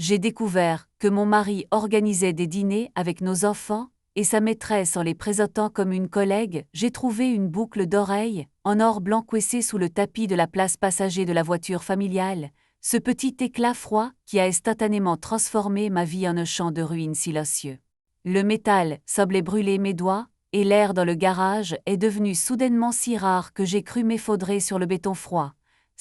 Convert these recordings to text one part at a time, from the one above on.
J'ai découvert que mon mari organisait des dîners avec nos enfants et sa maîtresse en les présentant comme une collègue. J'ai trouvé une boucle d'oreille en or blanc coincée sous le tapis de la place passager de la voiture familiale, ce petit éclat froid qui a instantanément transformé ma vie en un champ de ruines silencieux. Le métal semblait brûler mes doigts, et l'air dans le garage est devenu soudainement si rare que j'ai cru m'effondrer sur le béton froid.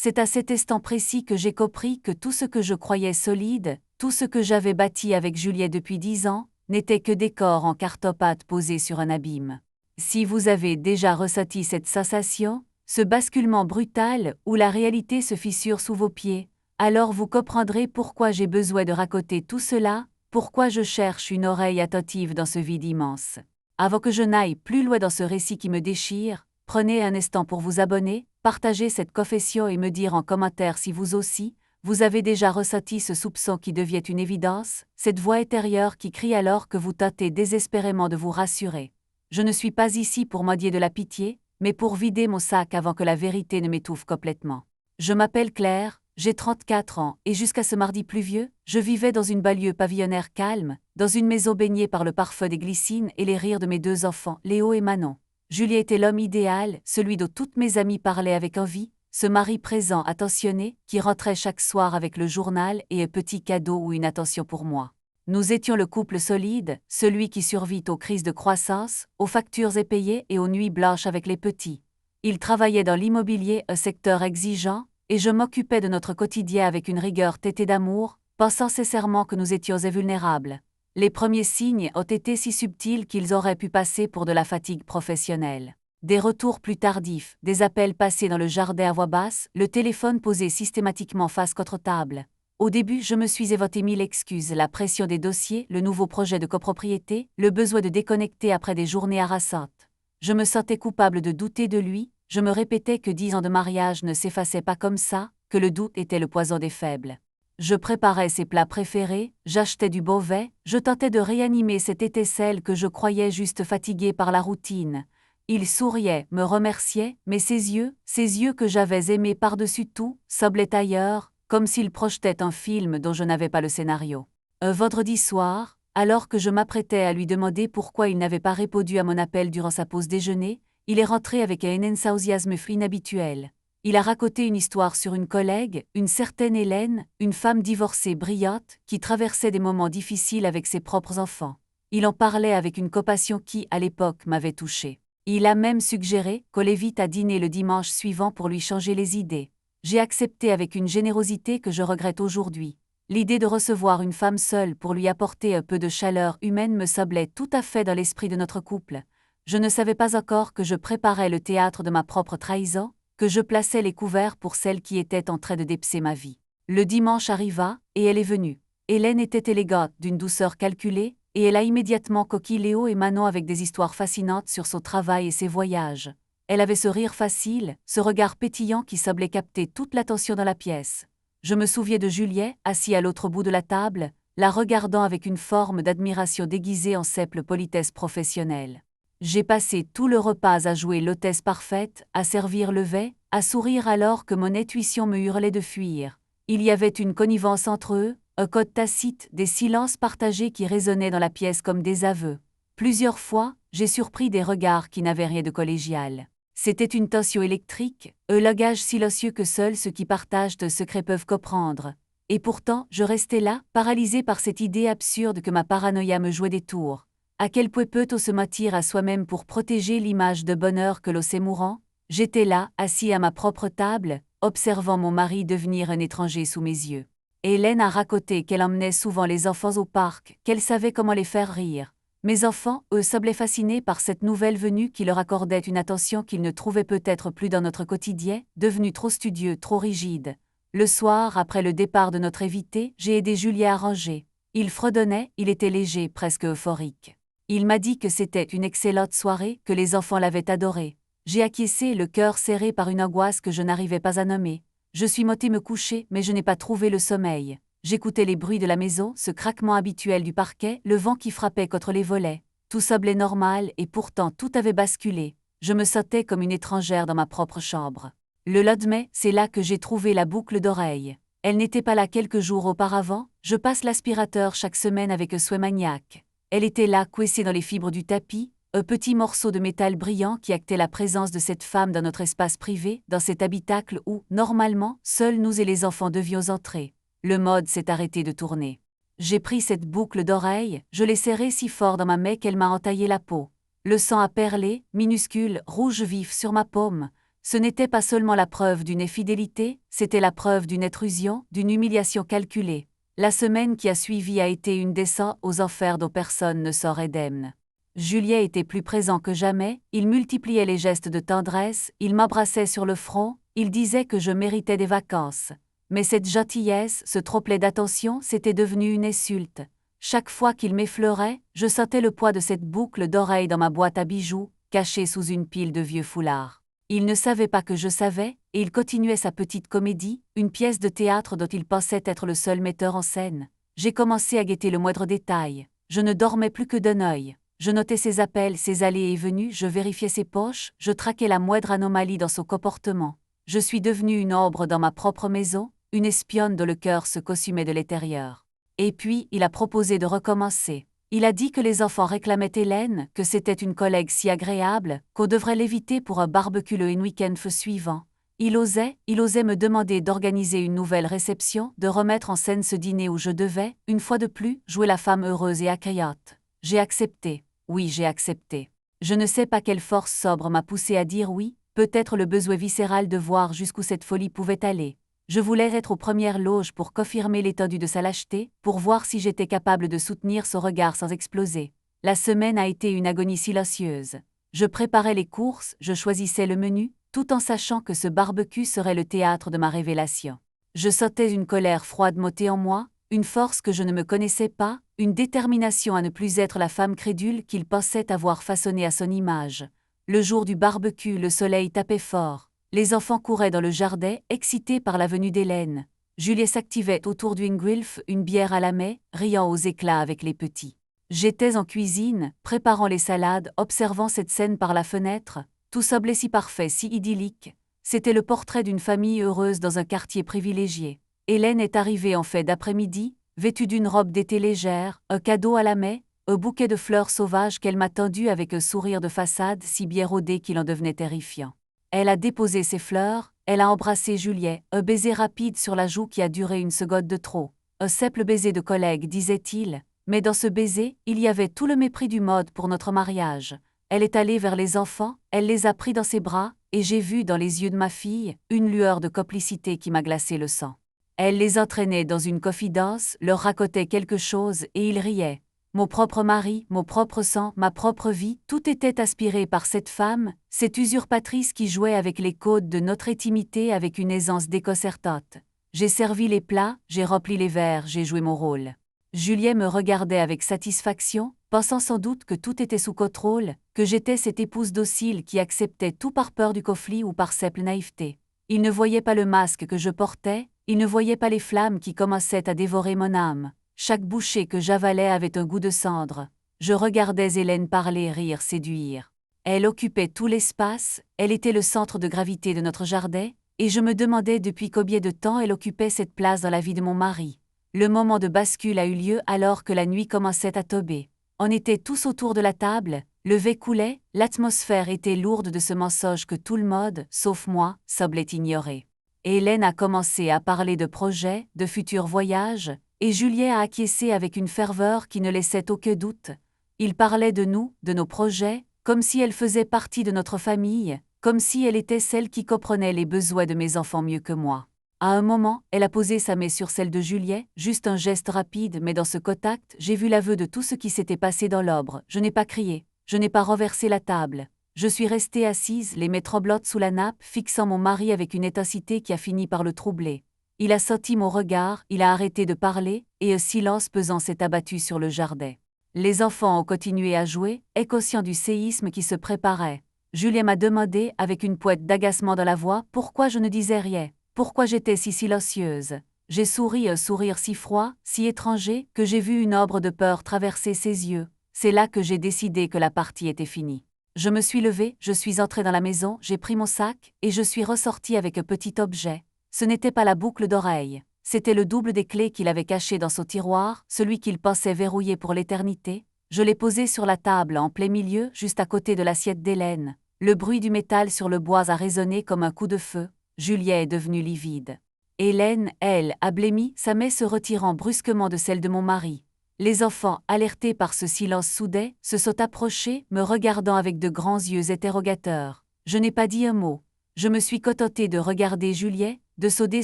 C'est à cet instant précis que j'ai compris que tout ce que je croyais solide, tout ce que j'avais bâti avec Juliette depuis 10 ans, n'était que des corps en carton-pâte posés sur un abîme. Si vous avez déjà ressenti cette sensation, ce basculement brutal où la réalité se fissure sous vos pieds, alors vous comprendrez pourquoi j'ai besoin de raconter tout cela, pourquoi je cherche une oreille attentive dans ce vide immense. Avant que je n'aille plus loin dans ce récit qui me déchire, prenez un instant pour vous abonner, partager cette confession et me dire en commentaire si vous aussi, vous avez déjà ressenti ce soupçon qui devient une évidence, cette voix intérieure qui crie alors que vous tâtez désespérément de vous rassurer. Je ne suis pas ici pour maudire de la pitié, mais pour vider mon sac avant que la vérité ne m'étouffe complètement. Je m'appelle Claire, j'ai 34 ans, et jusqu'à ce mardi pluvieux, je vivais dans une banlieue pavillonnaire calme, dans une maison baignée par le parfum des glycines et les rires de mes 2 enfants, Léo et Manon. Julien était l'homme idéal, celui dont toutes mes amies parlaient avec envie, ce mari présent, attentionné, qui rentrait chaque soir avec le journal et un petit cadeau ou une attention pour moi. Nous étions le couple solide, celui qui survit aux crises de croissance, aux factures impayées et aux nuits blanches avec les petits. Il travaillait dans l'immobilier, un secteur exigeant, et je m'occupais de notre quotidien avec une rigueur teintée d'amour, pensant sincèrement que nous étions invulnérables. Les premiers signes ont été si subtils qu'ils auraient pu passer pour de la fatigue professionnelle. Des retours plus tardifs, des appels passés dans le jardin à voix basse, le téléphone posé systématiquement face contre table. Au début, je me suis inventé 1000 excuses, la pression des dossiers, le nouveau projet de copropriété, le besoin de déconnecter après des journées harassantes. Je me sentais coupable de douter de lui, je me répétais que 10 ans de mariage ne s'effaçaient pas comme ça, que le doute était le poison des faibles. Je préparais ses plats préférés, j'achetais du Beauvais, je tentais de réanimer cette étincelle que je croyais juste fatiguée par la routine. Il souriait, me remerciait, mais ses yeux que j'avais aimés par-dessus tout, semblaient ailleurs, comme s'il projetait un film dont je n'avais pas le scénario. Un vendredi soir, alors que je m'apprêtais à lui demander pourquoi il n'avait pas répondu à mon appel durant sa pause déjeuner, il est rentré avec un enthousiasme inhabituel. Il a raconté une histoire sur une collègue, une certaine Hélène, une femme divorcée brillante, qui traversait des moments difficiles avec ses propres enfants. Il en parlait avec une compassion qui, à l'époque, m'avait touchée. Il a même suggéré qu'on l'invite à dîner le dimanche suivant pour lui changer les idées. J'ai accepté avec une générosité que je regrette aujourd'hui. L'idée de recevoir une femme seule pour lui apporter un peu de chaleur humaine me semblait tout à fait dans l'esprit de notre couple. Je ne savais pas encore que je préparais le théâtre de ma propre trahison, que je plaçais les couverts pour celle qui était en train de dépecer ma vie. Le dimanche arriva, et elle est venue. Hélène était élégante, d'une douceur calculée, et elle a immédiatement conquis Léo et Manon avec des histoires fascinantes sur son travail et ses voyages. Elle avait ce rire facile, ce regard pétillant qui semblait capter toute l'attention dans la pièce. Je me souviens de Juliet, assis à l'autre bout de la table, la regardant avec une forme d'admiration déguisée en simple politesse professionnelle. J'ai passé tout le repas à jouer l'hôtesse parfaite, à servir le vin, à sourire alors que mon intuition me hurlait de fuir. Il y avait une connivence entre eux, un code tacite, des silences partagés qui résonnaient dans la pièce comme des aveux. Plusieurs fois, j'ai surpris des regards qui n'avaient rien de collégial. C'était une tension électrique, un langage silencieux que seuls ceux qui partagent un secret peuvent comprendre. Et pourtant, je restais là, paralysée par cette idée absurde que ma paranoïa me jouait des tours. À quel point peut-on se mentir à soi-même pour protéger l'image de bonheur que l'on sait mourant? J'étais là, assis à ma propre table, observant mon mari devenir un étranger sous mes yeux. Hélène a raconté qu'elle emmenait souvent les enfants au parc, qu'elle savait comment les faire rire. Mes enfants, eux, semblaient fascinés par cette nouvelle venue qui leur accordait une attention qu'ils ne trouvaient peut-être plus dans notre quotidien, devenu trop studieux, trop rigide. Le soir, après le départ de notre invité, j'ai aidé Julien à ranger. Il fredonnait, il était léger, presque euphorique. Il m'a dit que c'était une excellente soirée, que les enfants l'avaient adoré. J'ai acquiescé, le cœur serré par une angoisse que je n'arrivais pas à nommer. Je suis montée me coucher, mais je n'ai pas trouvé le sommeil. J'écoutais les bruits de la maison, ce craquement habituel du parquet, le vent qui frappait contre les volets. Tout semblait normal et pourtant tout avait basculé. Je me sentais comme une étrangère dans ma propre chambre. Le lendemain, c'est là que j'ai trouvé la boucle d'oreille. Elle n'était pas là quelques jours auparavant, je passe l'aspirateur chaque semaine avec un souhait maniaque. Elle était là, coincée dans les fibres du tapis, un petit morceau de métal brillant qui actait la présence de cette femme dans notre espace privé, dans cet habitacle où, normalement, seuls nous et les enfants devions entrer. Le mode s'est arrêté de tourner. J'ai pris cette boucle d'oreille, je l'ai serrée si fort dans ma main qu'elle m'a entaillé la peau. Le sang a perlé, minuscule, rouge vif sur ma paume. Ce n'était pas seulement la preuve d'une infidélité, c'était la preuve d'une intrusion, d'une humiliation calculée. La semaine qui a suivi a été une descente aux enfers dont personne ne sort indemne. Julien était plus présent que jamais, il multipliait les gestes de tendresse, il m'embrassait sur le front, il disait que je méritais des vacances. Mais cette gentillesse, ce trop-plein d'attention, c'était devenu une insulte. Chaque fois qu'il m'effleurait, je sentais le poids de cette boucle d'oreille dans ma boîte à bijoux, cachée sous une pile de vieux foulards. Il ne savait pas que je savais, et il continuait sa petite comédie, une pièce de théâtre dont il pensait être le seul metteur en scène. J'ai commencé à guetter le moindre détail. Je ne dormais plus que d'un œil. Je notais ses appels, ses allées et venues, je vérifiais ses poches, je traquais la moindre anomalie dans son comportement. Je suis devenue une ombre dans ma propre maison, une espionne dont le cœur se consumait de l'intérieur. Et puis, il a proposé de recommencer. Il a dit que les enfants réclamaient Hélène, que c'était une collègue si agréable, qu'on devrait l'éviter pour un barbecue le week-end suivant. Il osait me demander d'organiser une nouvelle réception, de remettre en scène ce dîner où je devais, une fois de plus, jouer la femme heureuse et accueillante. J'ai accepté. Oui, j'ai accepté. Je ne sais pas quelle force sobre m'a poussé à dire oui, peut-être le besoin viscéral de voir jusqu'où cette folie pouvait aller. Je voulais être aux premières loges pour confirmer l'étendue de sa lâcheté, pour voir si j'étais capable de soutenir son regard sans exploser. La semaine a été une agonie silencieuse. Je préparais les courses, je choisissais le menu, tout en sachant que ce barbecue serait le théâtre de ma révélation. Je sentais une colère froide monter en moi, une force que je ne me connaissais pas, une détermination à ne plus être la femme crédule qu'il pensait avoir façonnée à son image. Le jour du barbecue, le soleil tapait fort. Les enfants couraient dans le jardin, excités par la venue d'Hélène. Julien s'activait autour du Ingwilf, une bière à la main, riant aux éclats avec les petits. J'étais en cuisine, préparant les salades, observant cette scène par la fenêtre, tout semblait si parfait, si idyllique. C'était le portrait d'une famille heureuse dans un quartier privilégié. Hélène est arrivée en fait d'après-midi, vêtue d'une robe d'été légère, un cadeau à la main, un bouquet de fleurs sauvages qu'elle m'a tendu avec un sourire de façade si bien rodé qu'il en devenait terrifiant. Elle a déposé ses fleurs, elle a embrassé Julien, un baiser rapide sur la joue qui a duré une seconde de trop. Un simple baiser de collègue, disait-il, mais dans ce baiser, il y avait tout le mépris du mode pour notre mariage. Elle est allée vers les enfants, elle les a pris dans ses bras, et j'ai vu dans les yeux de ma fille une lueur de complicité qui m'a glacé le sang. Elle les entraînait dans une confidence, leur racontait quelque chose et ils riaient. Mon propre mari, mon propre sang, ma propre vie, tout était aspiré par cette femme, cette usurpatrice qui jouait avec les codes de notre intimité avec une aisance déconcertante. J'ai servi les plats, j'ai rempli les verres, j'ai joué mon rôle. Julien me regardait avec satisfaction, pensant sans doute que tout était sous contrôle, que j'étais cette épouse docile qui acceptait tout par peur du conflit ou par simple naïveté. Il ne voyait pas le masque que je portais, il ne voyait pas les flammes qui commençaient à dévorer mon âme. Chaque bouchée que j'avalais avait un goût de cendre. Je regardais Hélène parler, rire, séduire. Elle occupait tout l'espace, elle était le centre de gravité de notre jardin, et je me demandais depuis combien de temps elle occupait cette place dans la vie de mon mari. Le moment de bascule a eu lieu alors que la nuit commençait à tomber. On était tous autour de la table, le vin coulait, l'atmosphère était lourde de ce mensonge que tout le monde, sauf moi, semblait ignorer. Hélène a commencé à parler de projets, de futurs voyages, et Julien a acquiescé avec une ferveur qui ne laissait aucun doute. Il parlait de nous, de nos projets, comme si elle faisait partie de notre famille, comme si elle était celle qui comprenait les besoins de mes enfants mieux que moi. À un moment, elle a posé sa main sur celle de Julien, juste un geste rapide, mais dans ce contact, j'ai vu l'aveu de tout ce qui s'était passé dans l'ombre. Je n'ai pas crié, je n'ai pas renversé la table. Je suis restée assise, les mains tremblantes sous la nappe, fixant mon mari avec une intensité qui a fini par le troubler. Il a senti mon regard, il a arrêté de parler, et un silence pesant s'est abattu sur le jardin. Les enfants ont continué à jouer, inconscients du séisme qui se préparait. Julien m'a demandé, avec une pointe d'agacement dans la voix, pourquoi je ne disais rien, pourquoi j'étais si silencieuse. J'ai souri, un sourire si froid, si étranger, que j'ai vu une ombre de peur traverser ses yeux. C'est là que j'ai décidé que la partie était finie. Je me suis levée, je suis entrée dans la maison, j'ai pris mon sac, et je suis ressortie avec un petit objet. Ce n'était pas la boucle d'oreille. C'était le double des clés qu'il avait cachées dans son tiroir, celui qu'il pensait verrouillé pour l'éternité. Je l'ai posé sur la table en plein milieu, juste à côté de l'assiette d'Hélène. Le bruit du métal sur le bois a résonné comme un coup de feu. Juliet est devenue livide. Hélène, elle, a blêmi, sa main se retirant brusquement de celle de mon mari. Les enfants, alertés par ce silence soudain, se sont approchés, me regardant avec de grands yeux interrogateurs. Je n'ai pas dit un mot. Je me suis contentée de regarder Juliet, de soder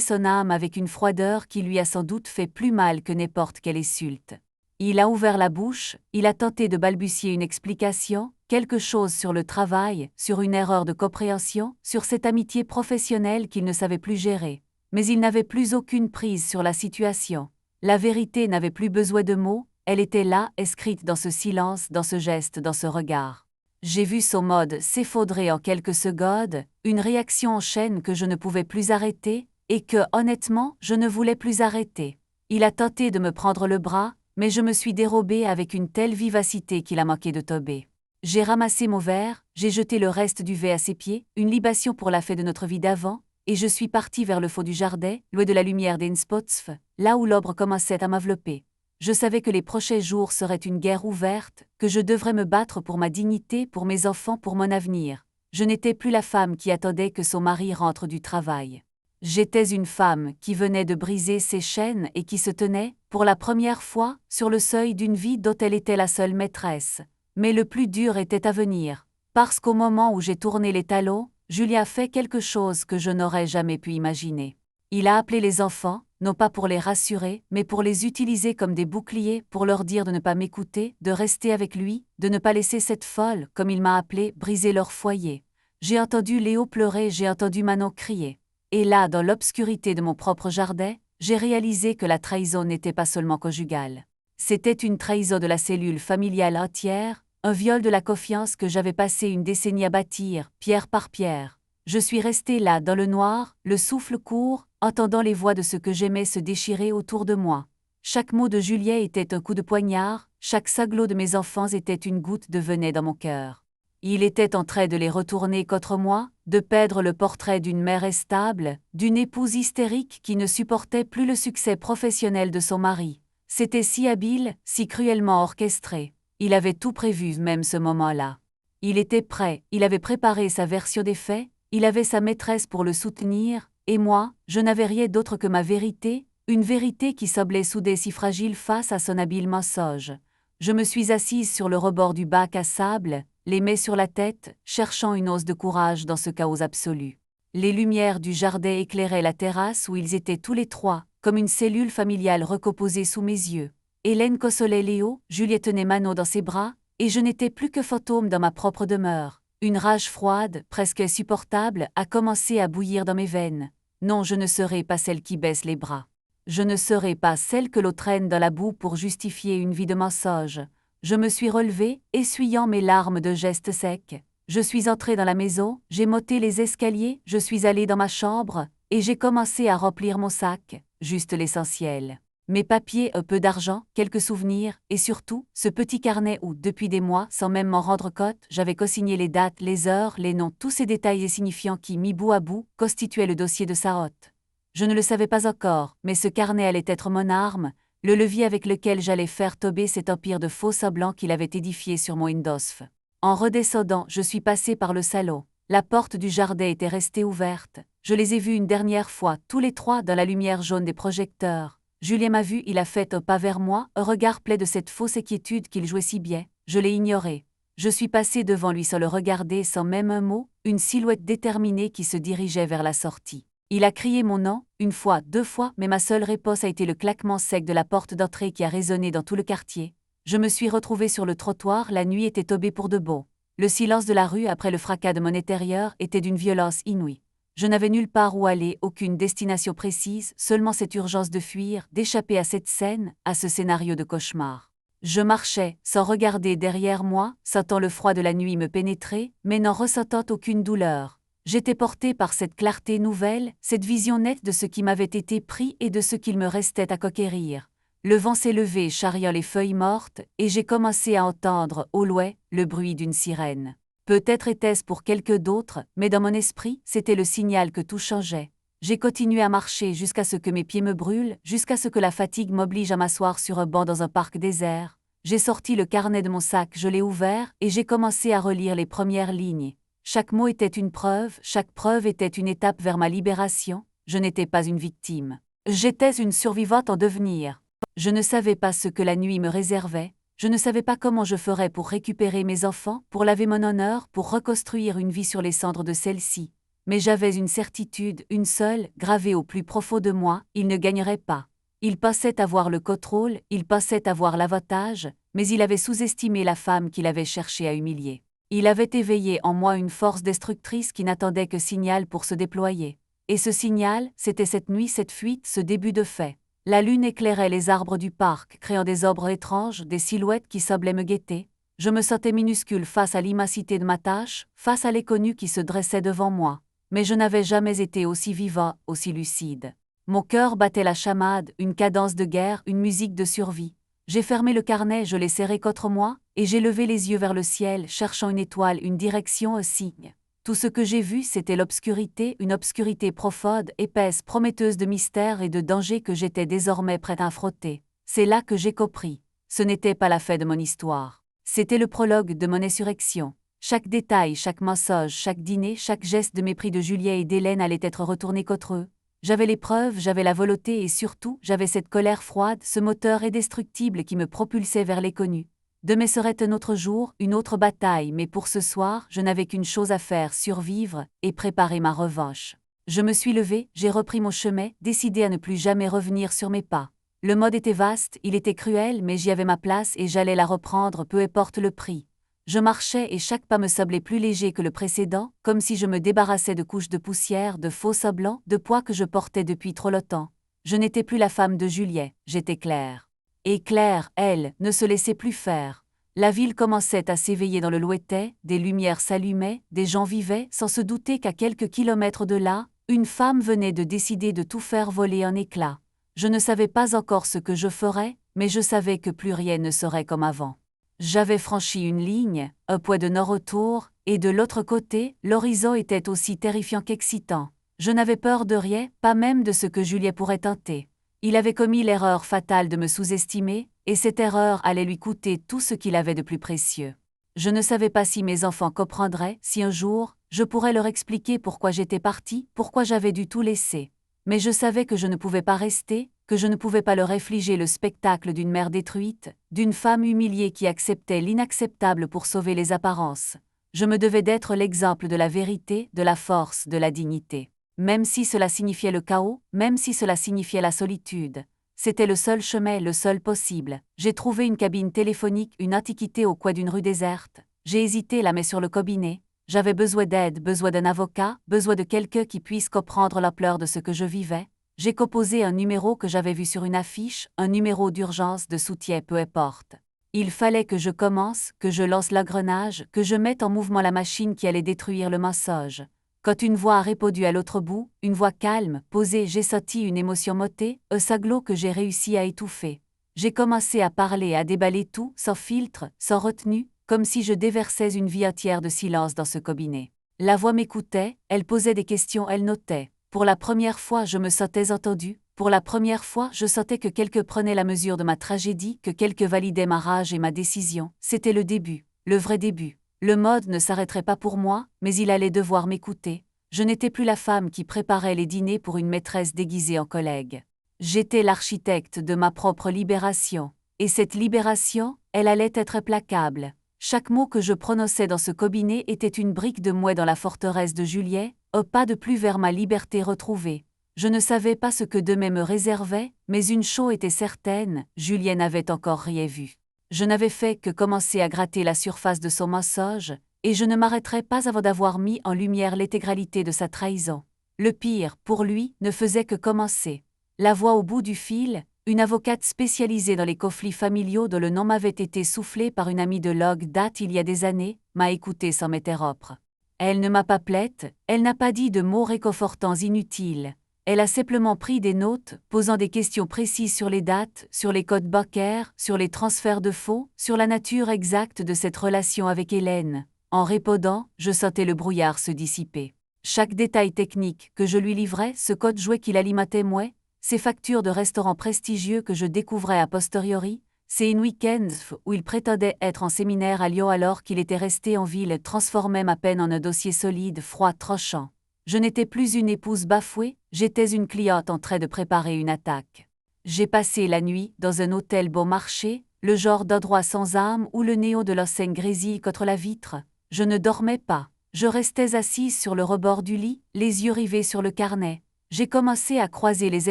son âme avec une froideur qui lui a sans doute fait plus mal que n'importe quelle insulte. Il a ouvert la bouche, il a tenté de balbutier une explication, quelque chose sur le travail, sur une erreur de compréhension, sur cette amitié professionnelle qu'il ne savait plus gérer. Mais il n'avait plus aucune prise sur la situation. La vérité n'avait plus besoin de mots, elle était là, inscrite dans ce silence, dans ce geste, dans ce regard. J'ai vu son mode s'effondrer en quelques secondes, une réaction en chaîne que je ne pouvais plus arrêter, et que, honnêtement, je ne voulais plus arrêter. Il a tenté de me prendre le bras, mais je me suis dérobée avec une telle vivacité qu'il a manqué de tomber. J'ai ramassé mon verre, j'ai jeté le reste du verre à ses pieds, une libation pour la fête de notre vie d'avant, et je suis partie vers le fond du jardin, loin de la lumière d'Innspotsf, là où l'ombre commençait à m'envelopper. Je savais que les prochains jours seraient une guerre ouverte, que je devrais me battre pour ma dignité, pour mes enfants, pour mon avenir. Je n'étais plus la femme qui attendait que son mari rentre du travail. J'étais une femme qui venait de briser ses chaînes et qui se tenait, pour la première fois, sur le seuil d'une vie dont elle était la seule maîtresse. Mais le plus dur était à venir, parce qu'au moment où j'ai tourné les talons, Julien a fait quelque chose que je n'aurais jamais pu imaginer. Il a appelé les enfants, non pas pour les rassurer, mais pour les utiliser comme des boucliers, pour leur dire de ne pas m'écouter, de rester avec lui, de ne pas laisser cette folle, comme il m'a appelé, briser leur foyer. J'ai entendu Léo pleurer, j'ai entendu Manon crier. Et là, dans l'obscurité de mon propre jardin, j'ai réalisé que la trahison n'était pas seulement conjugale. C'était une trahison de la cellule familiale entière, un viol de la confiance que j'avais passé une décennie à bâtir, pierre par pierre. Je suis restée là, dans le noir, le souffle court, entendant les voix de ce que j'aimais se déchirer autour de moi. Chaque mot de Juliet était un coup de poignard, chaque sanglot de mes enfants était une goutte de venin dans mon cœur. Il était en train de les retourner contre moi, de peindre le portrait d'une mère instable, d'une épouse hystérique qui ne supportait plus le succès professionnel de son mari. C'était si habile, si cruellement orchestré. Il avait tout prévu, même ce moment-là. Il était prêt, il avait préparé sa version des faits, il avait sa maîtresse pour le soutenir, et moi, je n'avais rien d'autre que ma vérité, une vérité qui semblait soudain si fragile face à son habile mensonge. Je me suis assise sur le rebord du bac à sable, les mains sur la tête, cherchant une once de courage dans ce chaos absolu. Les lumières du jardin éclairaient la terrasse où ils étaient tous les trois, comme une cellule familiale recomposée sous mes yeux. Hélène consolait Léo, Juliette tenait Manon dans ses bras, et je n'étais plus que fantôme dans ma propre demeure. Une rage froide, presque insupportable, a commencé à bouillir dans mes veines. Non, je ne serai pas celle qui baisse les bras. Je ne serai pas celle que l'on traîne dans la boue pour justifier une vie de mensonge. Je me suis relevée, essuyant mes larmes de gestes secs. Je suis entrée dans la maison, j'ai monté les escaliers, je suis allée dans ma chambre, et j'ai commencé à remplir mon sac, juste l'essentiel. Mes papiers, un peu d'argent, quelques souvenirs, et surtout, ce petit carnet où, depuis des mois, sans même m'en rendre compte, j'avais consigné les dates, les heures, les noms, tous ces détails insignifiants qui, mis bout à bout, constituaient le dossier de sa hôte. Je ne le savais pas encore, mais ce carnet allait être mon arme, le levier avec lequel j'allais faire tomber cet empire de faux semblants qu'il avait édifié sur mon Indosf. En redescendant, je suis passée par le salon. La porte du jardin était restée ouverte. Je les ai vus une dernière fois, tous les trois, dans la lumière jaune des projecteurs. Julien m'a vu, il a fait un pas vers moi, un regard plein de cette fausse inquiétude qu'il jouait si bien. Je l'ai ignoré. Je suis passée devant lui sans le regarder, sans même un mot, une silhouette déterminée qui se dirigeait vers la sortie. Il a crié mon nom, une fois, deux fois, mais ma seule réponse a été le claquement sec de la porte d'entrée qui a résonné dans tout le quartier. Je me suis retrouvée sur le trottoir, la nuit était tombée pour de bon. Le silence de la rue après le fracas de mon intérieur était d'une violence inouïe. Je n'avais nulle part où aller, aucune destination précise, seulement cette urgence de fuir, d'échapper à cette scène, à ce scénario de cauchemar. Je marchais, sans regarder derrière moi, sentant le froid de la nuit me pénétrer, mais n'en ressentant aucune douleur. J'étais portée par cette clarté nouvelle, cette vision nette de ce qui m'avait été pris et de ce qu'il me restait à conquérir. Le vent s'est levé charriant les feuilles mortes, et j'ai commencé à entendre, au loin, le bruit d'une sirène. Peut-être était-ce pour quelques d'autres, mais dans mon esprit, c'était le signal que tout changeait. J'ai continué à marcher jusqu'à ce que mes pieds me brûlent, jusqu'à ce que la fatigue m'oblige à m'asseoir sur un banc dans un parc désert. J'ai sorti le carnet de mon sac, je l'ai ouvert, et j'ai commencé à relire les premières lignes. Chaque mot était une preuve, chaque preuve était une étape vers ma libération. Je n'étais pas une victime. J'étais une survivante en devenir. Je ne savais pas ce que la nuit me réservait, je ne savais pas comment je ferais pour récupérer mes enfants, pour laver mon honneur, pour reconstruire une vie sur les cendres de celle-ci. Mais j'avais une certitude, une seule, gravée au plus profond de moi, il ne gagnerait pas. Il pensait avoir le contrôle, il pensait avoir l'avantage, mais il avait sous-estimé la femme qu'il avait cherché à humilier. Il avait éveillé en moi une force destructrice qui n'attendait que signal pour se déployer. Et ce signal, c'était cette nuit, cette fuite, ce début de fait. La lune éclairait les arbres du parc, créant des ombres étranges, des silhouettes qui semblaient me guetter. Je me sentais minuscule face à l'immensité de ma tâche, face à l'inconnu qui se dressait devant moi. Mais je n'avais jamais été aussi vivant, aussi lucide. Mon cœur battait la chamade, une cadence de guerre, une musique de survie. J'ai fermé le carnet, je l'ai serré contre moi, et j'ai levé les yeux vers le ciel, cherchant une étoile, une direction, un signe. Tout ce que j'ai vu, c'était l'obscurité, une obscurité profonde, épaisse, prometteuse de mystère et de danger que j'étais désormais prête à affronter. C'est là que j'ai compris. Ce n'était pas la fin de mon histoire. C'était le prologue de mon insurrection. Chaque détail, chaque mensonge, chaque dîner, chaque geste de mépris de Juliet et d'Hélène allait être retourné contre eux. J'avais les preuves, j'avais la volonté et surtout, j'avais cette colère froide, ce moteur indestructible qui me propulsait vers l'inconnu. Demain serait un autre jour, une autre bataille, mais pour ce soir, je n'avais qu'une chose à faire, survivre et préparer ma revanche. Je me suis levée, j'ai repris mon chemin, décidé à ne plus jamais revenir sur mes pas. Le mode était vaste, il était cruel, mais j'y avais ma place et j'allais la reprendre, peu importe le prix. Je marchais et chaque pas me semblait plus léger que le précédent, comme si je me débarrassais de couches de poussière, de faux semblants, de poids que je portais depuis trop longtemps. Je n'étais plus la femme de Juliet, j'étais Claire. Et Claire, elle, ne se laissait plus faire. La ville commençait à s'éveiller dans le Loiret, des lumières s'allumaient, des gens vivaient, sans se douter qu'à quelques kilomètres de là, une femme venait de décider de tout faire voler en éclats. Je ne savais pas encore ce que je ferais, mais je savais que plus rien ne serait comme avant. J'avais franchi une ligne, un point de non-retour, et de l'autre côté, l'horizon était aussi terrifiant qu'excitant. Je n'avais peur de rien, pas même de ce que Juliet pourrait tenter. Il avait commis l'erreur fatale de me sous-estimer, et cette erreur allait lui coûter tout ce qu'il avait de plus précieux. Je ne savais pas si mes enfants comprendraient, si un jour, je pourrais leur expliquer pourquoi j'étais partie, pourquoi j'avais dû tout laisser. Mais je savais que je ne pouvais pas rester, que je ne pouvais pas leur infliger le spectacle d'une mère détruite, d'une femme humiliée qui acceptait l'inacceptable pour sauver les apparences. Je me devais d'être l'exemple de la vérité, de la force, de la dignité. Même si cela signifiait le chaos, même si cela signifiait la solitude. C'était le seul chemin, le seul possible. J'ai trouvé une cabine téléphonique, une antiquité au coin d'une rue déserte. J'ai hésité la main sur le cabinet. J'avais besoin d'aide, besoin d'un avocat, besoin de quelqu'un qui puisse comprendre l'ampleur de ce que je vivais. J'ai composé un numéro que j'avais vu sur une affiche, un numéro d'urgence, de soutien, peu importe. Il fallait que je commence, que je lance l'engrenage, que je mette en mouvement la machine qui allait détruire le mensonge. Quand une voix a répondu à l'autre bout, une voix calme, posée, j'ai senti une émotion montée, un sanglot que j'ai réussi à étouffer. J'ai commencé à parler, à déballer tout, sans filtre, sans retenue, comme si je déversais une vie entière de silence dans ce cabinet. La voix m'écoutait, elle posait des questions, elle notait. Pour la première fois, je me sentais entendue. Pour la première fois, je sentais que quelqu'un prenait la mesure de ma tragédie, que quelqu'un validait ma rage et ma décision. C'était le début, le vrai début. Le mode ne s'arrêterait pas pour moi, mais il allait devoir m'écouter. Je n'étais plus la femme qui préparait les dîners pour une maîtresse déguisée en collègue. J'étais l'architecte de ma propre libération. Et cette libération, elle allait être implacable. Chaque mot que je prononçais dans ce cabinet était une brique de moins dans la forteresse de Juliet, un pas de plus vers ma liberté retrouvée. Je ne savais pas ce que demain me réservait, mais une chose était certaine, Juliet n'avait encore rien vu. Je n'avais fait que commencer à gratter la surface de son mensonge, et je ne m'arrêterais pas avant d'avoir mis en lumière l'intégralité de sa trahison. Le pire, pour lui, ne faisait que commencer. La voix au bout du fil, une avocate spécialisée dans les conflits familiaux dont le nom m'avait été soufflé par une amie de longue date il y a des années, m'a écouté sans m'interrompre. Elle ne m'a pas plainte, elle n'a pas dit de mots réconfortants inutiles. Elle a simplement pris des notes, posant des questions précises sur les dates, sur les codes bancaires, sur les transferts de fonds, sur la nature exacte de cette relation avec Hélène. En répondant, je sentais le brouillard se dissiper. Chaque détail technique que je lui livrais, ce code jouet qu'il alimentait moi, ces factures de restaurants prestigieux que je découvrais a posteriori, ces week-ends où il prétendait être en séminaire à Lyon alors qu'il était resté en ville transformaient ma peine en un dossier solide, froid, tranchant. Je n'étais plus une épouse bafouée, j'étais une cliente en train de préparer une attaque. J'ai passé la nuit dans un hôtel bon marché, le genre d'endroit sans âme où le néon de l'enseigne grésille contre la vitre. Je ne dormais pas. Je restais assise sur le rebord du lit, les yeux rivés sur le carnet. J'ai commencé à croiser les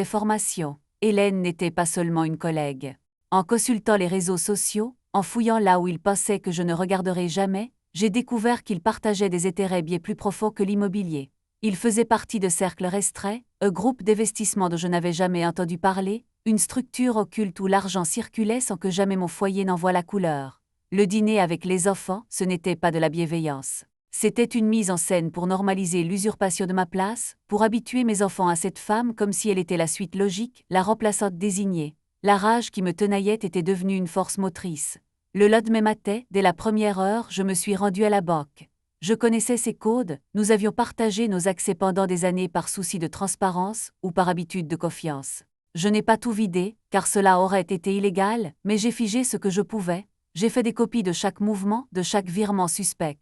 informations. Hélène n'était pas seulement une collègue. En consultant les réseaux sociaux, en fouillant là où il pensait que je ne regarderais jamais, j'ai découvert qu'il partageait des intérêts bien plus profonds que l'immobilier. Il faisait partie de cercles restreints, un groupe d'investissement dont je n'avais jamais entendu parler, une structure occulte où l'argent circulait sans que jamais mon foyer n'en voie la couleur. Le dîner avec les enfants, ce n'était pas de la bienveillance. C'était une mise en scène pour normaliser l'usurpation de ma place, pour habituer mes enfants à cette femme comme si elle était la suite logique, la remplaçante désignée. La rage qui me tenaillait était devenue une force motrice. Le lendemain matin, dès la première heure, je me suis rendue à la banque. Je connaissais ses codes, nous avions partagé nos accès pendant des années par souci de transparence ou par habitude de confiance. Je n'ai pas tout vidé, car cela aurait été illégal, mais j'ai figé ce que je pouvais. J'ai fait des copies de chaque mouvement, de chaque virement suspect.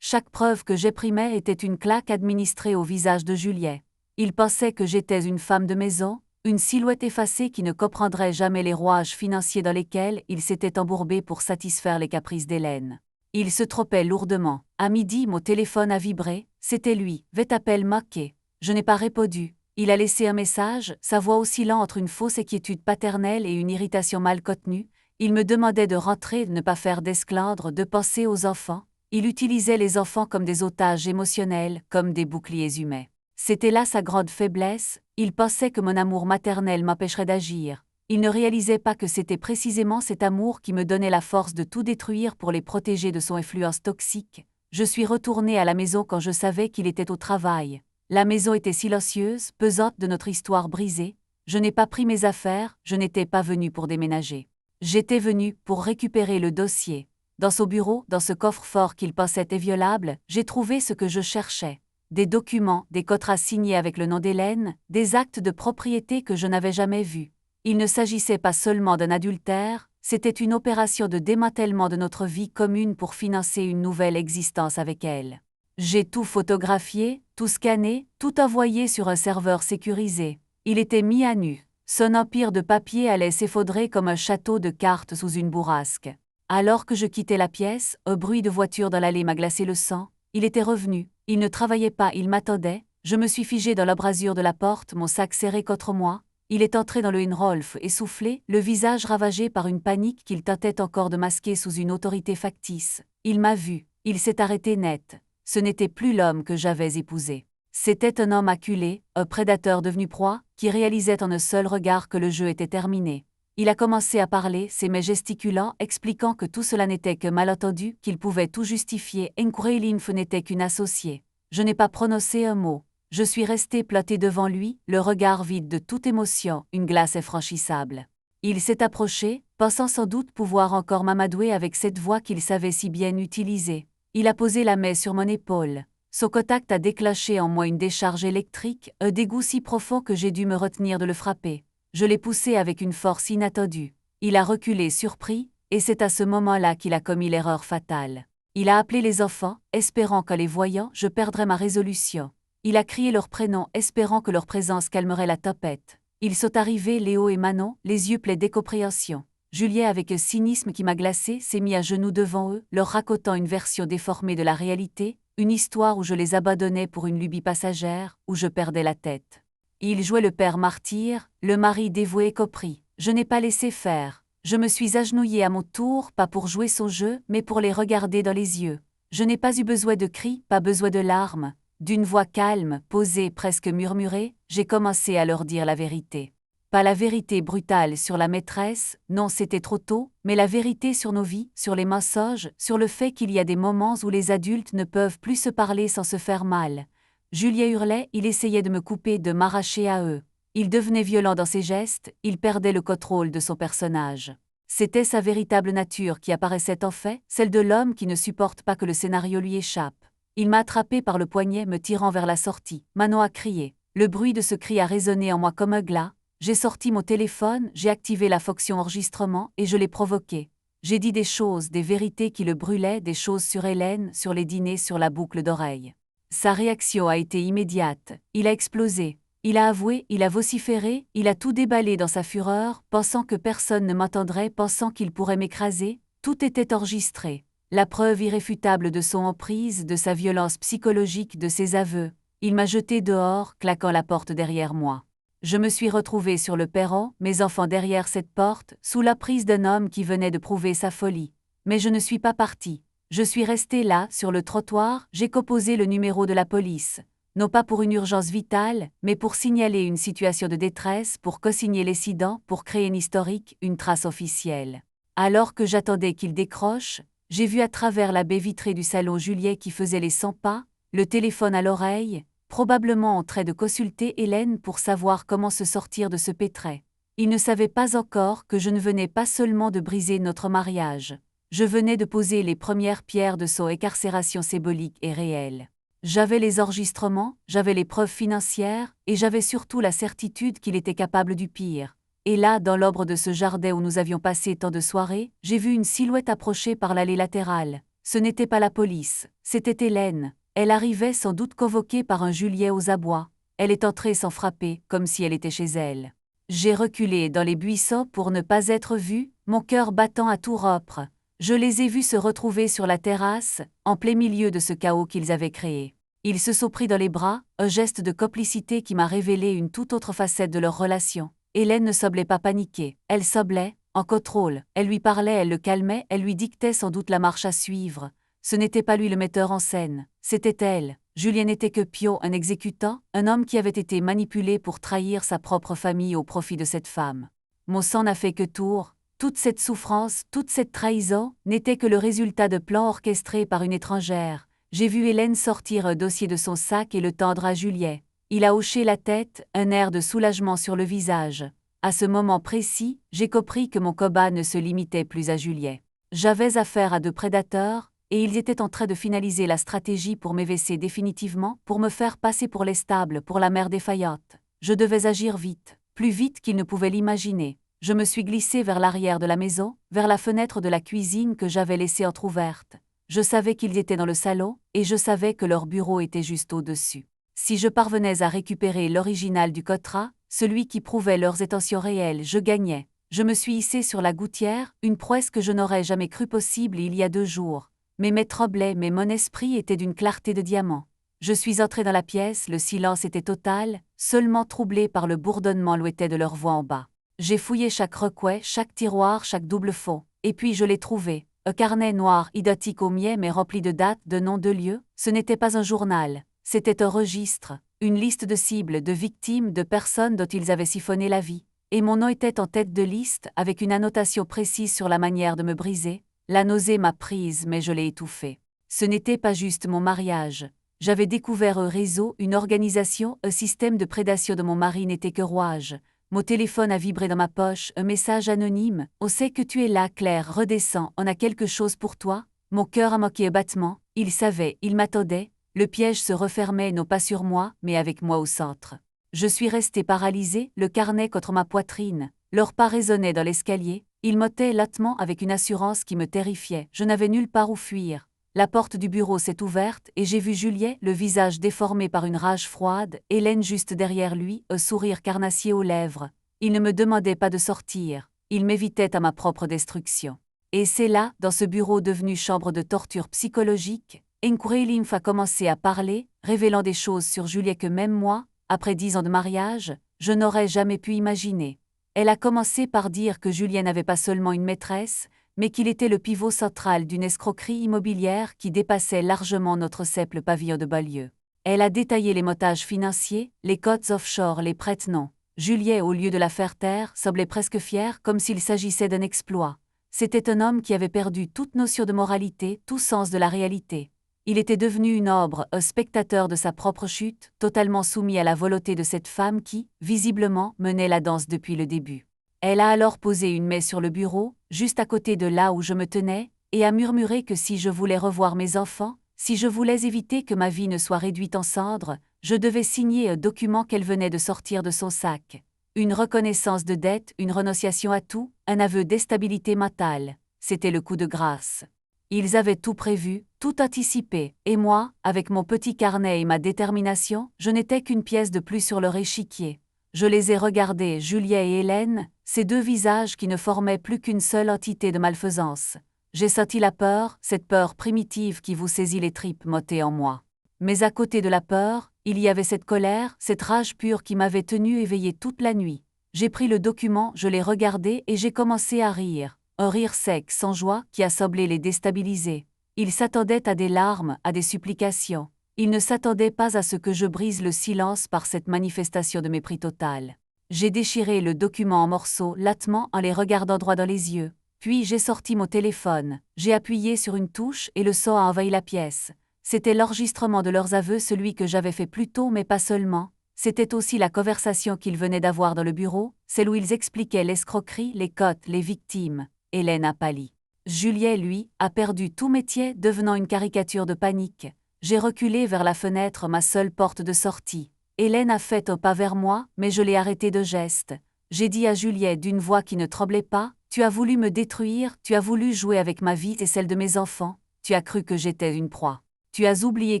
Chaque preuve que j'éprimais était une claque administrée au visage de Juliet. Il pensait que j'étais une femme de maison, une silhouette effacée qui ne comprendrait jamais les rouages financiers dans lesquels il s'était embourbé pour satisfaire les caprices d'Hélène. Il se trompait lourdement. À midi, mon téléphone a vibré. C'était lui. Vet appel moqué. Je n'ai pas répondu. Il a laissé un message, sa voix oscillant entre une fausse inquiétude paternelle et une irritation mal contenue. Il me demandait de rentrer, de ne pas faire d'esclandre, de penser aux enfants. Il utilisait les enfants comme des otages émotionnels, comme des boucliers humains. C'était là sa grande faiblesse, il pensait que mon amour maternel m'empêcherait d'agir. Il ne réalisait pas que c'était précisément cet amour qui me donnait la force de tout détruire pour les protéger de son influence toxique. Je suis retournée à la maison quand je savais qu'il était au travail. La maison était silencieuse, pesante de notre histoire brisée. Je n'ai pas pris mes affaires, je n'étais pas venue pour déménager. J'étais venue pour récupérer le dossier. Dans son bureau, dans ce coffre-fort qu'il pensait inviolable, j'ai trouvé ce que je cherchais. Des documents, des contrats signés avec le nom d'Hélène, des actes de propriété que je n'avais jamais vus. Il ne s'agissait pas seulement d'un adultère, c'était une opération de démantèlement de notre vie commune pour financer une nouvelle existence avec elle. J'ai tout photographié, tout scanné, tout envoyé sur un serveur sécurisé. Il était mis à nu. Son empire de papier allait s'effondrer comme un château de cartes sous une bourrasque. Alors que je quittais la pièce, un bruit de voiture dans l'allée m'a glacé le sang. Il était revenu. Il ne travaillait pas, il m'attendait. Je me suis figée dans l'embrasure de la porte, mon sac serré contre moi. Il est entré dans le Hinrolf, essoufflé, le visage ravagé par une panique qu'il tentait encore de masquer sous une autorité factice. Il m'a vu. Il s'est arrêté net. Ce n'était plus l'homme que j'avais épousé. C'était un homme acculé, un prédateur devenu proie, qui réalisait en un seul regard que le jeu était terminé. Il a commencé à parler, ses mains gesticulant, expliquant que tout cela n'était que malentendu, qu'il pouvait tout justifier, Enkurelinf n'était qu'une associée. Je n'ai pas prononcé un mot. Je suis restée plantée devant lui, le regard vide de toute émotion, une glace infranchissable. Il s'est approché, pensant sans doute pouvoir encore m'amadouer avec cette voix qu'il savait si bien utiliser. Il a posé la main sur mon épaule. Son contact a déclenché en moi une décharge électrique, un dégoût si profond que j'ai dû me retenir de le frapper. Je l'ai poussé avec une force inattendue. Il a reculé surpris, et c'est à ce moment-là qu'il a commis l'erreur fatale. Il a appelé les enfants, espérant qu'en les voyant, je perdrais ma résolution. Il a crié leurs prénoms, espérant que leur présence calmerait la tempête. Ils sont arrivés, Léo et Manon, les yeux pleins d'incompréhension. Juliet, avec un cynisme qui m'a glacé, s'est mis à genoux devant eux, leur racontant une version déformée de la réalité, une histoire où je les abandonnais pour une lubie passagère, où je perdais la tête. Il jouait le père martyr, le mari dévoué et compris. Je n'ai pas laissé faire. Je me suis agenouillée à mon tour, pas pour jouer son jeu, mais pour les regarder dans les yeux. Je n'ai pas eu besoin de cris, pas besoin de larmes. D'une voix calme, posée, presque murmurée, j'ai commencé à leur dire la vérité. Pas la vérité brutale sur la maîtresse, non c'était trop tôt, mais la vérité sur nos vies, sur les mensonges, sur le fait qu'il y a des moments où les adultes ne peuvent plus se parler sans se faire mal. Juliet hurlait, il essayait de me couper, de m'arracher à eux. Il devenait violent dans ses gestes, il perdait le contrôle de son personnage. C'était sa véritable nature qui apparaissait en fait, celle de l'homme qui ne supporte pas que le scénario lui échappe. Il m'a attrapé par le poignet, me tirant vers la sortie. Manon a crié. Le bruit de ce cri a résonné en moi comme un glas. J'ai sorti mon téléphone, j'ai activé la fonction enregistrement et je l'ai provoqué. J'ai dit des choses, des vérités qui le brûlaient, des choses sur Hélène, sur les dîners, sur la boucle d'oreille. Sa réaction a été immédiate. Il a explosé. Il a avoué, il a vociféré, il a tout déballé dans sa fureur, pensant que personne ne m'entendrait, pensant qu'il pourrait m'écraser. Tout était enregistré. La preuve irréfutable de son emprise, de sa violence psychologique, de ses aveux. Il m'a jeté dehors, claquant la porte derrière moi. Je me suis retrouvée sur le perron, mes enfants derrière cette porte, sous la prise d'un homme qui venait de prouver sa folie. Mais je ne suis pas partie. Je suis restée là, sur le trottoir, j'ai composé le numéro de la police. Non pas pour une urgence vitale, mais pour signaler une situation de détresse, pour co-signer l'incident, pour créer une historique, une trace officielle. Alors que j'attendais qu'il décroche, j'ai vu à travers la baie vitrée du salon Juliet qui faisait les 100 pas, le téléphone à l'oreille, probablement en train de consulter Hélène pour savoir comment se sortir de ce pétrin. Il ne savait pas encore que je ne venais pas seulement de briser notre mariage. Je venais de poser les premières pierres de son incarcération symbolique et réelle. J'avais les enregistrements, j'avais les preuves financières, et j'avais surtout la certitude qu'il était capable du pire. Et là, dans l'ombre de ce jardin où nous avions passé tant de soirées, j'ai vu une silhouette approcher par l'allée latérale. Ce n'était pas la police, c'était Hélène. Elle arrivait sans doute convoquée par un Juliet aux abois. Elle est entrée sans frapper, comme si elle était chez elle. J'ai reculé dans les buissons pour ne pas être vue, mon cœur battant à tout rompre. Je les ai vus se retrouver sur la terrasse, en plein milieu de ce chaos qu'ils avaient créé. Ils se sont pris dans les bras, un geste de complicité qui m'a révélé une toute autre facette de leur relation. Hélène ne semblait pas paniquer, elle semblait en contrôle. Elle lui parlait, elle le calmait, elle lui dictait sans doute la marche à suivre. Ce n'était pas lui le metteur en scène, c'était elle. Julien n'était que pion, un exécutant, un homme qui avait été manipulé pour trahir sa propre famille au profit de cette femme. Mon sang n'a fait que tour. Toute cette souffrance, toute cette trahison, n'était que le résultat de plans orchestrés par une étrangère. J'ai vu Hélène sortir un dossier de son sac et le tendre à Juliet. Il a hoché la tête, un air de soulagement sur le visage. À ce moment précis, j'ai compris que mon combat ne se limitait plus à Juliet. J'avais affaire à deux prédateurs, et ils étaient en train de finaliser la stratégie pour m'évincer définitivement, pour me faire passer pour l'estable, pour la mère défaillante. Je devais agir vite, plus vite qu'ils ne pouvaient l'imaginer. Je me suis glissée vers l'arrière de la maison, vers la fenêtre de la cuisine que j'avais laissée entr'ouverte. Je savais qu'ils étaient dans le salon, et je savais que leur bureau était juste au-dessus. Si je parvenais à récupérer l'original du contrat, celui qui prouvait leurs intentions réelles, je gagnais. Je me suis hissée sur la gouttière, une prouesse que je n'aurais jamais cru possible il y a 2 jours. Mes mains tremblaient, mais mon esprit était d'une clarté de diamant. Je suis entrée dans la pièce, le silence était total, seulement troublé par le bourdonnement louétais de leur voix en bas. J'ai fouillé chaque recoin, chaque tiroir, chaque double fond, et puis je l'ai trouvé. Un carnet noir identique au mien mais rempli de dates, de noms de lieux. Ce n'était pas un journal, c'était un registre, une liste de cibles, de victimes, de personnes dont ils avaient siphonné la vie. Et mon nom était en tête de liste, avec une annotation précise sur la manière de me briser. La nausée m'a prise, mais je l'ai étouffée. Ce n'était pas juste mon mariage. J'avais découvert un réseau, une organisation, un système de prédation de mon mari n'était que rouage. Mon téléphone a vibré dans ma poche, un message anonyme. « On sait que tu es là, Claire, redescends, on a quelque chose pour toi. » Mon cœur a manqué un battement, il savait, il m'attendait. Le piège se refermait non pas sur moi, mais avec moi au centre. Je suis restée paralysée, le carnet contre ma poitrine. Leurs pas résonnaient dans l'escalier. Ils m'ôtaient lentement avec une assurance qui me terrifiait. Je n'avais nulle part où fuir. La porte du bureau s'est ouverte et j'ai vu Juliet, le visage déformé par une rage froide, Hélène juste derrière lui, un sourire carnassier aux lèvres. Il ne me demandait pas de sortir. Il m'évitait à ma propre destruction. Et c'est là, dans ce bureau devenu chambre de torture psychologique, Nkourelimf a commencé à parler, révélant des choses sur Juliet que même moi, après 10 ans de mariage, je n'aurais jamais pu imaginer. Elle a commencé par dire que Julien n'avait pas seulement une maîtresse, mais qu'il était le pivot central d'une escroquerie immobilière qui dépassait largement notre simple pavillon de banlieue. Elle a détaillé les montages financiers, les cotes offshore, les prête-noms. Julien, au lieu de la faire taire, semblait presque fier, comme s'il s'agissait d'un exploit. C'était un homme qui avait perdu toute notion de moralité, tout sens de la réalité. Il était devenu une ombre, un spectateur de sa propre chute, totalement soumis à la volonté de cette femme qui, visiblement, menait la danse depuis le début. Elle a alors posé une main sur le bureau, juste à côté de là où je me tenais, et a murmuré que si je voulais revoir mes enfants, Si je voulais éviter que ma vie ne soit réduite en cendres, je devais signer un document qu'elle venait de sortir de son sac. Une reconnaissance de dette, une renonciation à tout, un aveu d'instabilité mentale. C'était le coup de grâce. Ils avaient tout prévu, tout anticipé, et moi, avec mon petit carnet et ma détermination, je n'étais qu'une pièce de plus sur leur échiquier. Je les ai regardés, Juliet et Hélène, ces deux visages qui ne formaient plus qu'une seule entité de malfaisance. J'ai senti la peur, cette peur primitive qui vous saisit les tripes monter en moi. Mais à côté de la peur, il y avait cette colère, cette rage pure qui m'avait tenu éveillée toute la nuit. J'ai pris le document, je l'ai regardé et j'ai commencé à rire. Un rire sec, sans joie, qui a semblé les déstabiliser. Ils s'attendaient à des larmes, à des supplications. Ils ne s'attendaient pas à ce que je brise le silence par cette manifestation de mépris total. J'ai déchiré le document en morceaux, latement en les regardant droit dans les yeux. Puis j'ai sorti mon téléphone, j'ai appuyé sur une touche et le son a envahi la pièce. C'était l'enregistrement de leurs aveux, celui que j'avais fait plus tôt, mais pas seulement. C'était aussi la conversation qu'ils venaient d'avoir dans le bureau, celle où ils expliquaient l'escroquerie, les cotes, les victimes. Hélène a pâli. Juliet, lui, a perdu tout métier, devenant une caricature de panique. J'ai reculé vers la fenêtre, ma seule porte de sortie. Hélène a fait un pas vers moi, mais je l'ai arrêtée de geste. J'ai dit à Juliet d'une voix qui ne tremblait pas, « Tu as voulu me détruire, tu as voulu jouer avec ma vie et celle de mes enfants, tu as cru que j'étais une proie. Tu as oublié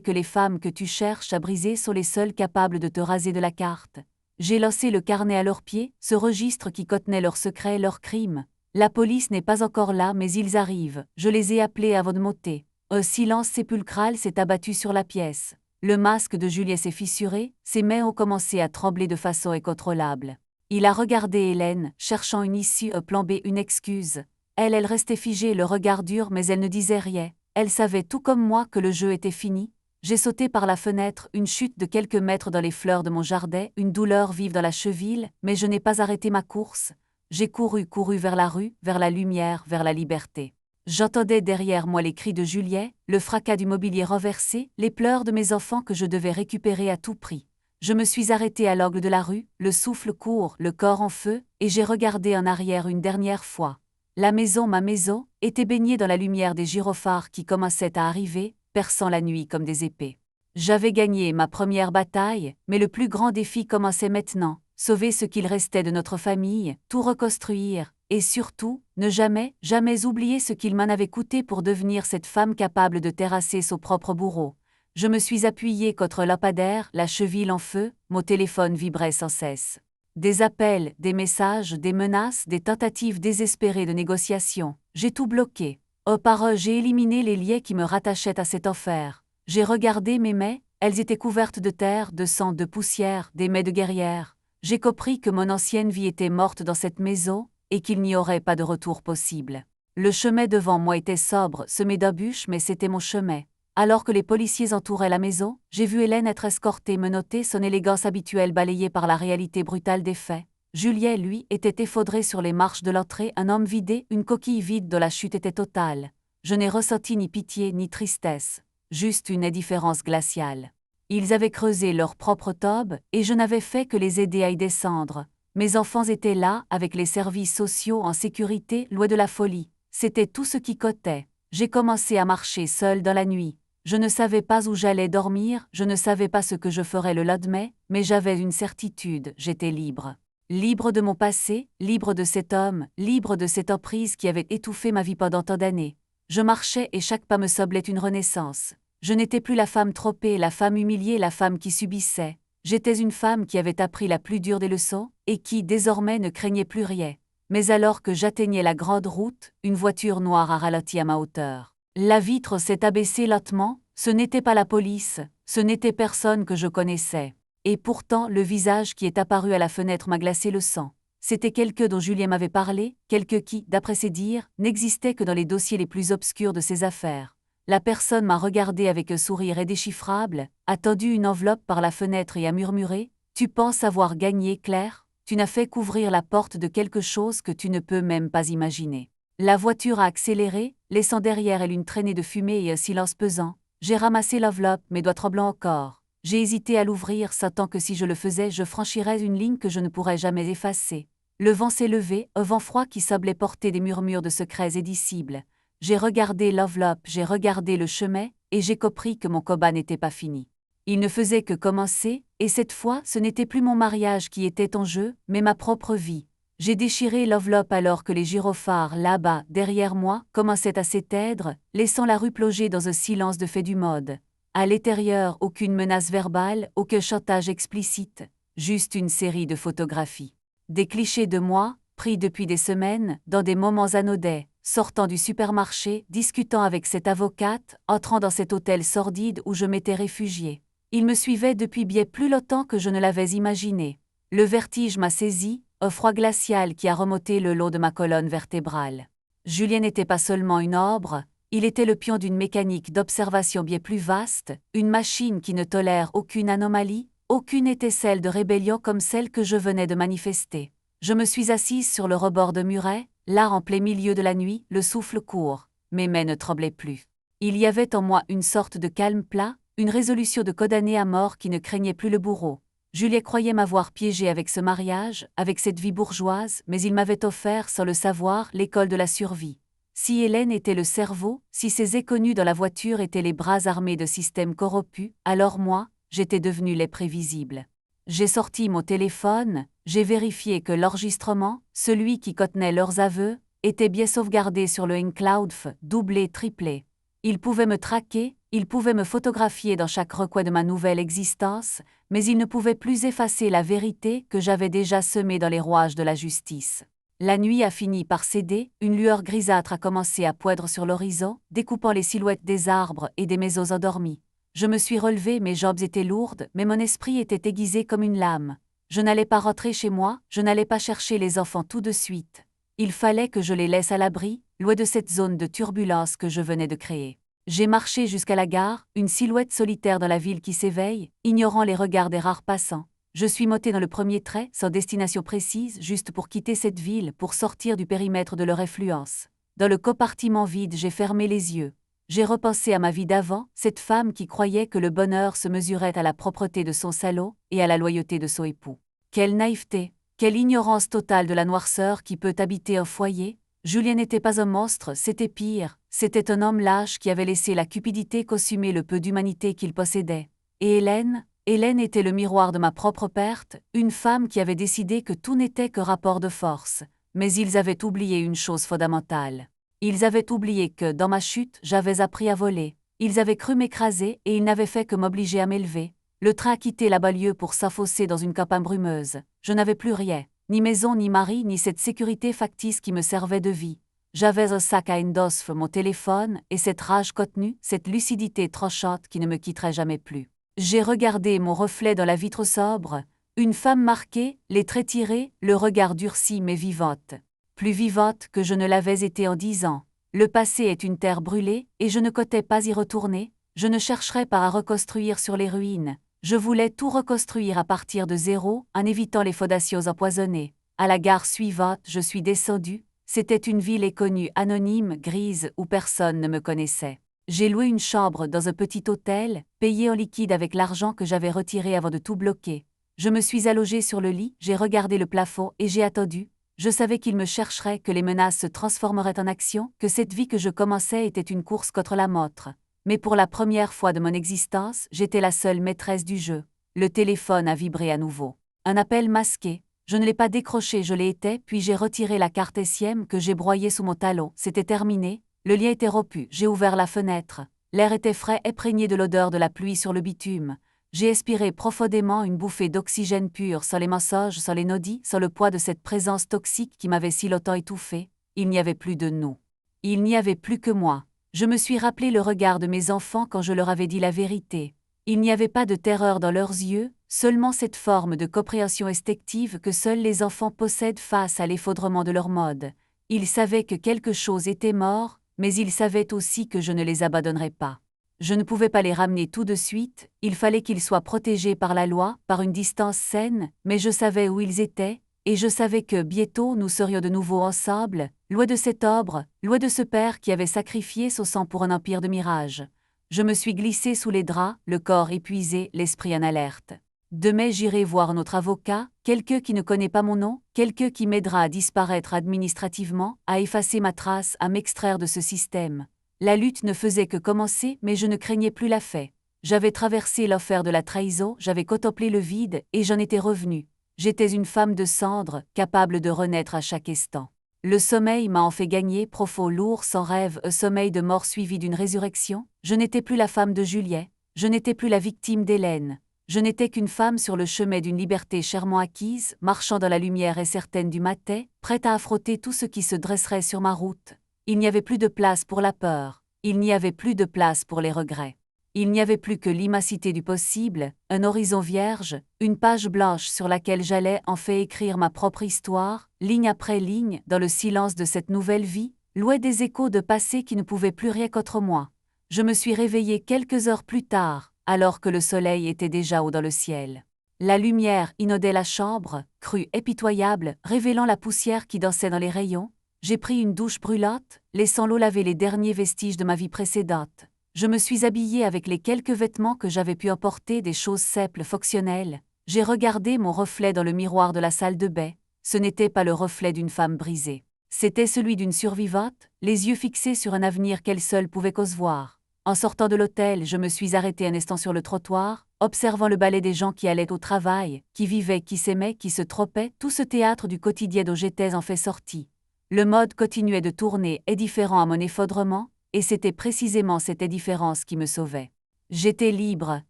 que les femmes que tu cherches à briser sont les seules capables de te raser de la carte. » J'ai lancé le carnet à leurs pieds, ce registre qui contenait leurs secrets, leurs crimes. La police n'est pas encore là, mais ils arrivent. Je les ai appelés avant de monter. Un silence sépulcral s'est abattu sur la pièce. Le masque de Juliet s'est fissuré, ses mains ont commencé à trembler de façon incontrôlable. Il a regardé Hélène, cherchant une issue, un plan B, une excuse. Elle restait figée, le regard dur, mais elle ne disait rien. Elle savait tout comme moi que le jeu était fini. J'ai sauté par la fenêtre, une chute de quelques mètres dans les fleurs de mon jardin, une douleur vive dans la cheville, mais je n'ai pas arrêté ma course. J'ai couru vers la rue, vers la lumière, vers la liberté. J'entendais derrière moi les cris de Juliet, le fracas du mobilier renversé, les pleurs de mes enfants que je devais récupérer à tout prix. Je me suis arrêtée à l'angle de la rue, le souffle court, le corps en feu, et j'ai regardé en arrière une dernière fois. La maison, ma maison, était baignée dans la lumière des gyrophares qui commençaient à arriver, perçant la nuit comme des épées. J'avais gagné ma première bataille, mais le plus grand défi commençait maintenant. Sauver ce qu'il restait de notre famille, tout reconstruire, et surtout, ne jamais, jamais oublier ce qu'il m'en avait coûté pour devenir cette femme capable de terrasser son propre bourreau. Je me suis appuyée contre un lampadaire, la cheville en feu, mon téléphone vibrait sans cesse. Des appels, des messages, des menaces, des tentatives désespérées de négociation. J'ai tout bloqué. Un par un, j'ai éliminé les liens qui me rattachaient à cet enfer. J'ai regardé mes mains, elles étaient couvertes de terre, de sang, de poussière, des mains de guerrière. J'ai compris que mon ancienne vie était morte dans cette maison, et qu'il n'y aurait pas de retour possible. Le chemin devant moi était sobre, semé d'embûches, mais c'était mon chemin. Alors que les policiers entouraient la maison, j'ai vu Hélène être escortée, menottée, son élégance habituelle balayée par la réalité brutale des faits. Juliet, lui, était effondré sur les marches de l'entrée, un homme vidé, une coquille vide dont la chute était totale. Je n'ai ressenti ni pitié ni tristesse, juste une indifférence glaciale. Ils avaient creusé leur propre tombe, et je n'avais fait que les aider à y descendre. Mes enfants étaient là, avec les services sociaux en sécurité, loin de la folie. C'était tout ce qui comptait. J'ai commencé à marcher seule dans la nuit. Je ne savais pas où j'allais dormir, je ne savais pas ce que je ferais le lendemain, mais j'avais une certitude, j'étais libre. Libre de mon passé, libre de cet homme, libre de cette emprise qui avait étouffé ma vie pendant tant d'années. Je marchais et chaque pas me semblait une renaissance. Je n'étais plus la femme trompée, la femme humiliée, la femme qui subissait. J'étais une femme qui avait appris la plus dure des leçons, et qui, désormais, ne craignait plus rien. Mais alors que j'atteignais la grande route, une voiture noire a ralenti à ma hauteur. La vitre s'est abaissée lentement, ce n'était pas la police, ce n'était personne que je connaissais. Et pourtant, le visage qui est apparu à la fenêtre m'a glacé le sang. C'était quelqu'un dont Julien m'avait parlé, quelqu'un qui, d'après ses dires, n'existait que dans les dossiers les plus obscurs de ses affaires. La personne m'a regardé avec un sourire indéchiffrable, a tendu une enveloppe par la fenêtre et a murmuré « Tu penses avoir gagné, Claire ? Tu n'as fait qu'ouvrir la porte de quelque chose que tu ne peux même pas imaginer. » La voiture a accéléré, laissant derrière elle une traînée de fumée et un silence pesant. J'ai ramassé l'enveloppe, mes doigts tremblants encore. J'ai hésité à l'ouvrir, sentant que si je le faisais, je franchirais une ligne que je ne pourrais jamais effacer. Le vent s'est levé, un vent froid qui semblait porter des murmures de secrets indicibles. J'ai regardé l'enveloppe, j'ai regardé le chemin, et j'ai compris que mon combat n'était pas fini. Il ne faisait que commencer, et cette fois, ce n'était plus mon mariage qui était en jeu, mais ma propre vie. J'ai déchiré l'enveloppe alors que les gyrophares, là-bas, derrière moi, commençaient à s'éteindre, laissant la rue plonger dans un silence de fait du mode. À l'intérieur, aucune menace verbale, aucun chantage explicite, juste une série de photographies. Des clichés de moi, pris depuis des semaines, dans des moments anodins, sortant du supermarché, discutant avec cette avocate, entrant dans cet hôtel sordide où je m'étais réfugiée. Il me suivait depuis bien plus longtemps que je ne l'avais imaginé. Le vertige m'a saisi, un froid glacial qui a remonté le long de ma colonne vertébrale. Julien n'était pas seulement une ombre, il était le pion d'une mécanique d'observation bien plus vaste, une machine qui ne tolère aucune anomalie, aucune étincelle de rébellion comme celle que je venais de manifester. Je me suis assise sur le rebord de muret, là en plein milieu de la nuit, le souffle court. Mes mains ne tremblaient plus. Il y avait en moi une sorte de calme plat, une résolution de condamner à mort qui ne craignait plus le bourreau. Julie croyait m'avoir piégé avec ce mariage, avec cette vie bourgeoise, mais il m'avait offert, sans le savoir, l'école de la survie. Si Hélène était le cerveau, si ces inconnus dans la voiture étaient les bras armés de systèmes corrompus, alors moi, j'étais devenu les prévisibles. J'ai sorti mon téléphone, j'ai vérifié que l'enregistrement, celui qui contenait leurs aveux, était bien sauvegardé sur le iCloud, doublé, triplé. Ils pouvaient me traquer, ils pouvaient me photographier dans chaque recoin de ma nouvelle existence, mais ils ne pouvaient plus effacer la vérité que j'avais déjà semée dans les rouages de la justice. La nuit a fini par céder, une lueur grisâtre a commencé à poindre sur l'horizon, découpant les silhouettes des arbres et des maisons endormies. Je me suis relevée, mes jambes étaient lourdes, mais mon esprit était aiguisé comme une lame. Je n'allais pas rentrer chez moi, je n'allais pas chercher les enfants tout de suite. Il fallait que je les laisse à l'abri, loin de cette zone de turbulence que je venais de créer. J'ai marché jusqu'à la gare, une silhouette solitaire dans la ville qui s'éveille, ignorant les regards des rares passants. Je suis montée dans le premier trait, sans destination précise, juste pour quitter cette ville, pour sortir du périmètre de leur influence. Dans le compartiment vide, j'ai fermé les yeux. J'ai repensé à ma vie d'avant, cette femme qui croyait que le bonheur se mesurait à la propreté de son salaud et à la loyauté de son époux. Quelle naïveté, quelle ignorance totale de la noirceur qui peut habiter un foyer. Julien n'était pas un monstre, c'était pire, c'était un homme lâche qui avait laissé la cupidité consumer le peu d'humanité qu'il possédait. Et Hélène était le miroir de ma propre perte, une femme qui avait décidé que tout n'était que rapport de force. Mais ils avaient oublié une chose fondamentale. Ils avaient oublié que, dans ma chute, j'avais appris à voler. Ils avaient cru m'écraser et ils n'avaient fait que m'obliger à m'élever. Le train a quitté la banlieue pour s'affosser dans une campagne brumeuse. Je n'avais plus rien, ni maison, ni mari, ni cette sécurité factice qui me servait de vie. J'avais un sac à endosf, mon téléphone, et cette rage contenue, cette lucidité tranchante qui ne me quitterait jamais plus. J'ai regardé mon reflet dans la vitre sobre, une femme marquée, les traits tirés, le regard durci mais vivante. Plus vivante que je ne l'avais été en 10 ans. Le passé est une terre brûlée, et je ne comptais pas y retourner, je ne chercherais pas à reconstruire sur les ruines. Je voulais tout reconstruire à partir de zéro, en évitant les fondations empoisonnées. À la gare suivante, je suis descendue. C'était une ville inconnue, anonyme, grise, où personne ne me connaissait. J'ai loué une chambre dans un petit hôtel, payé en liquide avec l'argent que j'avais retiré avant de tout bloquer. Je me suis allongée sur le lit, j'ai regardé le plafond et j'ai attendu. Je savais qu'il me chercherait, que les menaces se transformeraient en action, que cette vie que je commençais était une course contre la montre. Mais pour la première fois de mon existence, j'étais la seule maîtresse du jeu. Le téléphone a vibré à nouveau. Un appel masqué. Je ne l'ai pas décroché, je l'ai été, puis j'ai retiré la carte SIM que j'ai broyée sous mon talon. C'était terminé. Le lien était rompu, j'ai ouvert la fenêtre. L'air était frais, imprégné de l'odeur de la pluie sur le bitume. J'ai expiré profondément une bouffée d'oxygène pur, sans les mensonges, sans les nodis, sans le poids de cette présence toxique qui m'avait si longtemps étouffé. Il n'y avait plus de nous. Il n'y avait plus que moi. Je me suis rappelé le regard de mes enfants quand je leur avais dit la vérité. Il n'y avait pas de terreur dans leurs yeux, seulement cette forme de compréhension instinctive que seuls les enfants possèdent face à l'effondrement de leur mode. Ils savaient que quelque chose était mort, mais ils savaient aussi que je ne les abandonnerais pas. Je ne pouvais pas les ramener tout de suite, il fallait qu'ils soient protégés par la loi, par une distance saine, mais je savais où ils étaient, et je savais que bientôt nous serions de nouveau ensemble, loin de cet ogre, loin de ce père qui avait sacrifié son sang pour un empire de mirage. Je me suis glissée sous les draps, le corps épuisé, l'esprit en alerte. Demain j'irai voir notre avocat, quelqu'un qui ne connaît pas mon nom, quelqu'un qui m'aidera à disparaître administrativement, à effacer ma trace, à m'extraire de ce système. La lutte ne faisait que commencer, mais je ne craignais plus la faim. J'avais traversé l'enfer de la trahison, j'avais contemplé le vide, et j'en étais revenu. J'étais une femme de cendre, capable de renaître à chaque instant. Le sommeil m'a en fait gagner, profond, lourd, sans rêve, un sommeil de mort suivi d'une résurrection. Je n'étais plus la femme de Juliet, je n'étais plus la victime d'Hélène. Je n'étais qu'une femme sur le chemin d'une liberté chèrement acquise, marchant dans la lumière incertaine du matin, prête à affronter tout ce qui se dresserait sur ma route. Il n'y avait plus de place pour la peur, il n'y avait plus de place pour les regrets. Il n'y avait plus que l'immensité du possible, un horizon vierge, une page blanche sur laquelle j'allais en fait écrire ma propre histoire, ligne après ligne, dans le silence de cette nouvelle vie, loin des échos de passé qui ne pouvaient plus rien qu'autre moi. Je me suis réveillée quelques heures plus tard, alors que le soleil était déjà haut dans le ciel. La lumière inondait la chambre, crue et pitoyable, révélant la poussière qui dansait dans les rayons. J'ai pris une douche brûlante, laissant l'eau laver les derniers vestiges de ma vie précédente. Je me suis habillée avec les quelques vêtements que j'avais pu emporter, des choses simples, fonctionnelles. J'ai regardé mon reflet dans le miroir de la salle de bain. Ce n'était pas le reflet d'une femme brisée. C'était celui d'une survivante, les yeux fixés sur un avenir qu'elle seule pouvait concevoir. En sortant de l'hôtel, je me suis arrêtée un instant sur le trottoir, observant le balai des gens qui allaient au travail, qui vivaient, qui s'aimaient, qui se trompaient, tout ce théâtre du quotidien dont j'étais en fait sortie. Le mode continuait de tourner, indifférent à mon effondrement, et c'était précisément cette indifférence qui me sauvait. J'étais libre,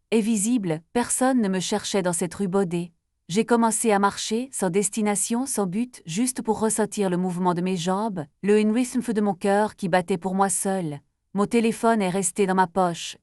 et visible, personne ne me cherchait dans cette rue bodée. J'ai commencé à marcher, sans destination, sans but, juste pour ressentir le mouvement de mes jambes, le rythme de mon cœur qui battait pour moi seul. Mon téléphone est resté dans ma poche,